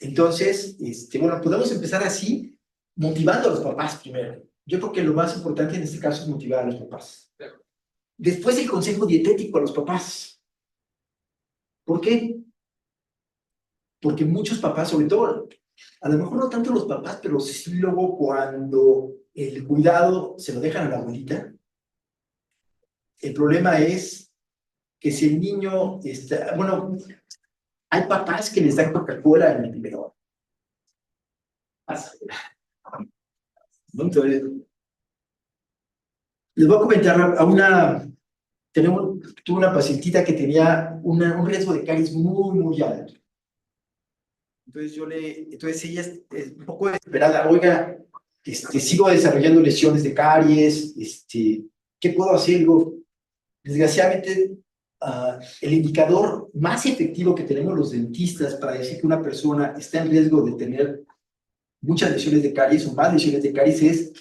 Entonces, bueno, podemos empezar así, motivando a los papás primero. Yo creo que lo más importante en este caso es motivar a los papás. Después el consejo dietético a los papás. ¿Por qué? Porque muchos papás, sobre todo, a lo mejor no tanto los papás, pero sí luego cuando el cuidado se lo dejan a la abuelita, el problema es que si el niño está, bueno, hay papás que les dan Coca-Cola en el primero. Entonces, les voy a comentar tuve una pacientita que tenía un riesgo de caries muy, muy alto. Entonces ella es un poco desesperada, oiga, sigo desarrollando lesiones de caries, ¿qué puedo hacer? Desgraciadamente, el indicador más efectivo que tenemos los dentistas para decir que una persona está en riesgo de tener muchas lesiones de caries o más lesiones de caries es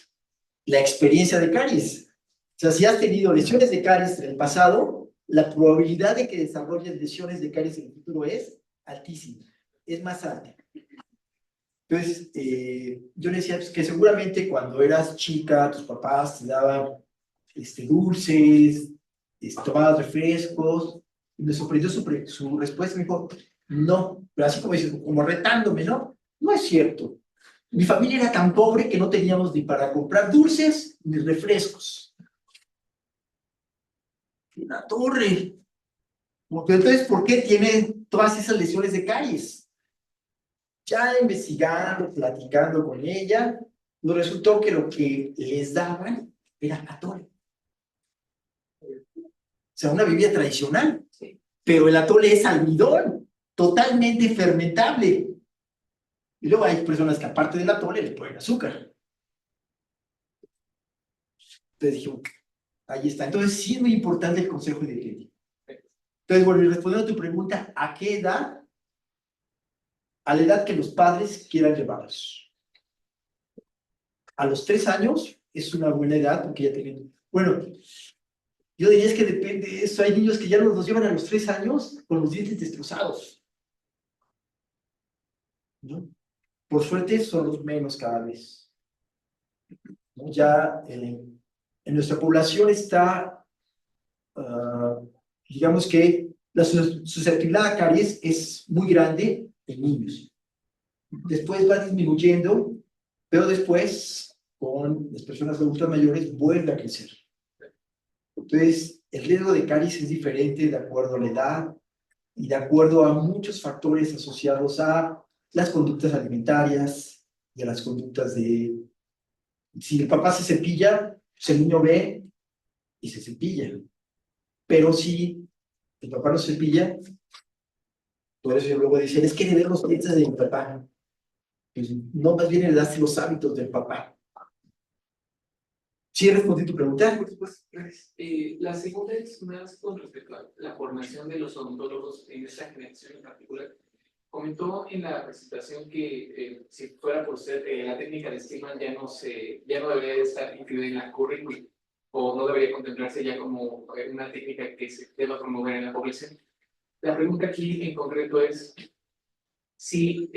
la experiencia de caries. O sea, si has tenido lesiones de caries en el pasado, la probabilidad de que desarrolles lesiones de caries en el futuro es altísima, es más alta. Entonces, yo le decía pues, que seguramente cuando eras chica, tus papás te daban dulces, tomabas refrescos, y me sorprendió su respuesta, me dijo, no, pero así como dices, como retándome, ¿no? No es cierto. Mi familia era tan pobre que no teníamos ni para comprar dulces ni refrescos. Una torre. Pero entonces, ¿por qué tiene todas esas lesiones de caries? Ya investigando, platicando con ella, nos resultó que lo que les daban era atole. O sea, una bebida tradicional. Pero el atole es almidón, totalmente fermentable. Y luego hay personas que aparte del atole le ponen azúcar. Entonces dije, ahí está. Entonces sí es muy importante el consejo de dietético. Entonces, bueno, respondiendo a tu pregunta, ¿a qué edad? A la edad que los padres quieran llevarlos. A los 3 años es una buena edad porque ya tienen... Bueno, yo diría es que depende de eso. Hay niños que ya los llevan a los 3 años con los dientes destrozados, ¿no? Por suerte son los menos cada vez, ¿no? Ya en nuestra población está, digamos que la susceptibilidad a caries es muy grande en niños. Después va disminuyendo, pero después, con las personas adultas mayores, vuelve a crecer. Entonces, el riesgo de caries es diferente de acuerdo a la edad y de acuerdo a muchos factores asociados a las conductas alimentarias y a las conductas de... Si el papá se cepilla, pues el niño ve y se cepilla. Pero si el papá no se cepilla, por eso yo luego decía, es que heredé los dientes de mi papá. Pues no, más bien heredaste los hábitos del papá. ¿Sí respondí tu pregunta? Por supuesto, gracias. La segunda es más con respecto a la formación de los odontólogos en esta generación en particular. Comentó en la presentación que si fuera por ser la técnica de Stillman ya no debería de estar incluida en la currícula o no debería contemplarse ya como una técnica que se deba promover en la población. La pregunta aquí en concreto es si,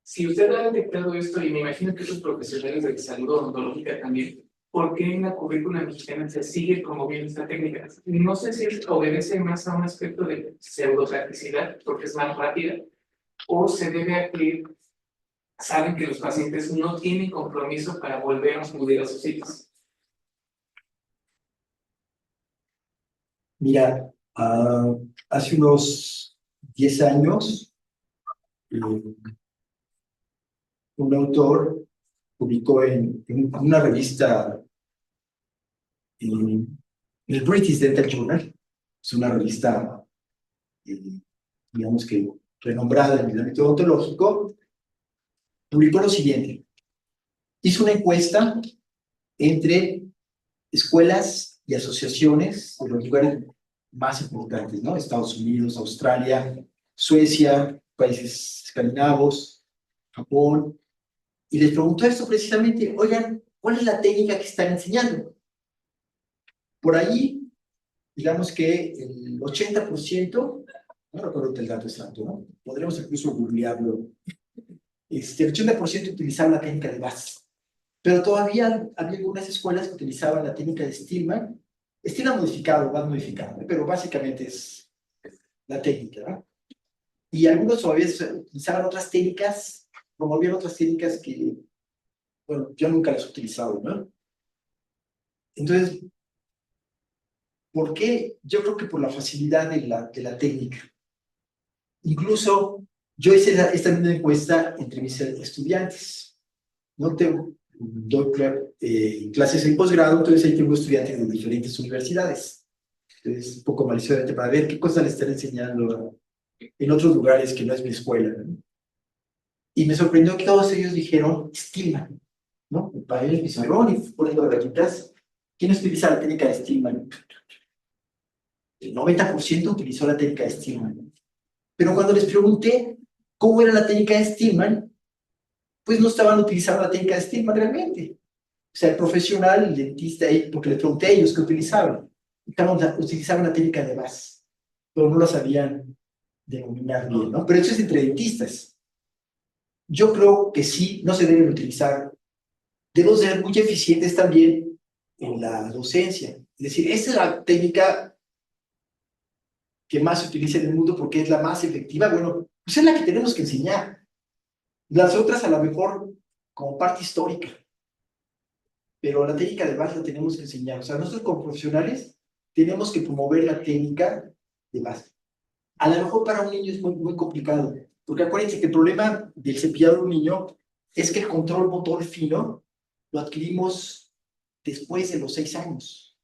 si usted ha detectado esto, y me imagino que otros profesionales de salud odontológica también, ¿por qué en la currícula mexicana se sigue promoviendo esta técnica? No sé si obedece más a un aspecto de pseudopracticidad, porque es más rápida, o se debe a que saben que los pacientes no tienen compromiso para volver a acudir a sus citas. Mira, hace unos 10 años, un autor publicó en una revista, en el British Dental Journal, es una revista, digamos que renombrada en el ámbito odontológico, publicó lo siguiente. Hizo una encuesta entre escuelas y asociaciones de los lugares más importantes, ¿no? Estados Unidos, Australia, Suecia, países escandinavos, Japón, y les preguntó esto precisamente, oigan, ¿cuál es la técnica que están enseñando? Por ahí, digamos que el 80%, no recuerdo el dato exacto, ¿no? Podremos incluso googlearlo. El 80% utilizaban la técnica de Bass, pero todavía había algunas escuelas que utilizaban la técnica de Stillman, modificado, más modificado, pero básicamente es la técnica, ¿no? Y algunos todavía utilizaban otras técnicas, promovían otras técnicas que, bueno, yo nunca las he utilizado, ¿no? Entonces, ¿por qué? Yo creo que por la facilidad de la técnica. Incluso yo hice esta misma encuesta entre mis estudiantes. No tengo, doy clases en posgrado, entonces ahí tengo estudiantes de diferentes universidades. Entonces, un poco maliciosamente para ver qué cosas le están enseñando en otros lugares que no es mi escuela, ¿no? Y me sorprendió que todos ellos dijeron Stillman, ¿no? Para ellos pizarrón y poniendo rayitas. ¿Quién utiliza la técnica de Stillman? El 90% utilizó la técnica de Stillman. Pero cuando les pregunté cómo era la técnica de Stillman, pues no estaban utilizando la técnica de Stillman realmente. O sea, el profesional, el dentista, porque les pregunté a ellos qué utilizaban. Utilizaban la técnica de Bass, pero no la sabían denominar bien, ¿no? Pero eso es entre dentistas. yo creo que sí, no se deben utilizar. Debemos ser muy eficientes también en la docencia. Es decir, esta es la técnica que más se utiliza en el mundo porque es la más efectiva. Bueno, pues es la que tenemos que enseñar. Las otras a lo mejor como parte histórica, pero la técnica de base la tenemos que enseñar. O sea, nosotros como profesionales tenemos que promover la técnica de base. A lo mejor para un niño es muy complicado, porque acuérdense que el problema del cepillado de un niño es que el control motor fino lo adquirimos después de los 6 años.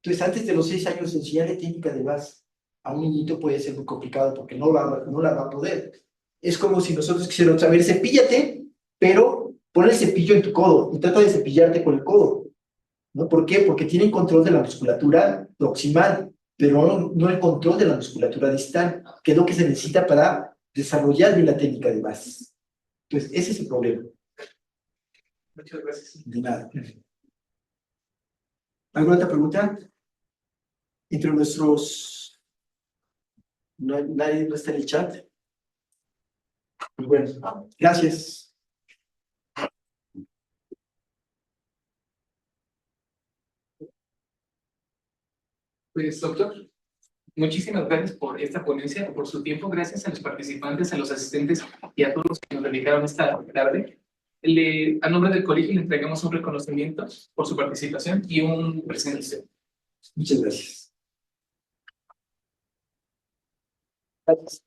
Entonces, antes de los 6 años, enseñarle técnica de base a un niñito puede ser muy complicado porque no la va a poder. Es como si nosotros quisiéramos saber, cepíllate, pero pon el cepillo en tu codo y trata de cepillarte con el codo. ¿No? ¿Por qué? Porque tienen control de la musculatura proximal, pero no el control de la musculatura distal, que es lo que se necesita para desarrollar bien la técnica de base. Entonces, ese es el problema. Muchas gracias. De nada. ¿Alguna otra pregunta? Entre nuestros... nadie no está en el chat. Pues bueno, gracias. Pues, doctor, muchísimas gracias por esta ponencia, por su tiempo. Gracias a los participantes, a los asistentes y a todos los que nos dedicaron esta tarde. A nombre del colegio le entregamos un reconocimiento por su participación y un presente. Muchas gracias. Gracias.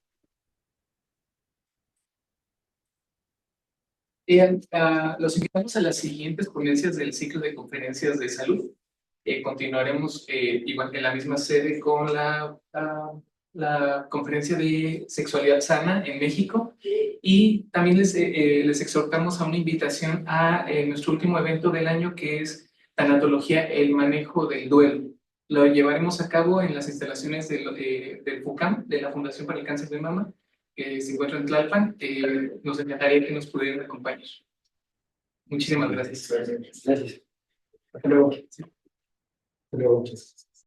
Los invitamos a las siguientes ponencias del ciclo de conferencias de salud. Continuaremos igual en la misma sede con la conferencia de sexualidad sana en México y también les exhortamos a una invitación a nuestro último evento del año que es Tanatología, el manejo del duelo. Lo llevaremos a cabo en las instalaciones del FUCAM, de la Fundación para el Cáncer de Mama, que se encuentra en Tlalpan. Nos encantaría que nos pudieran acompañar. Muchísimas gracias. Gracias. Hasta luego. Hasta luego.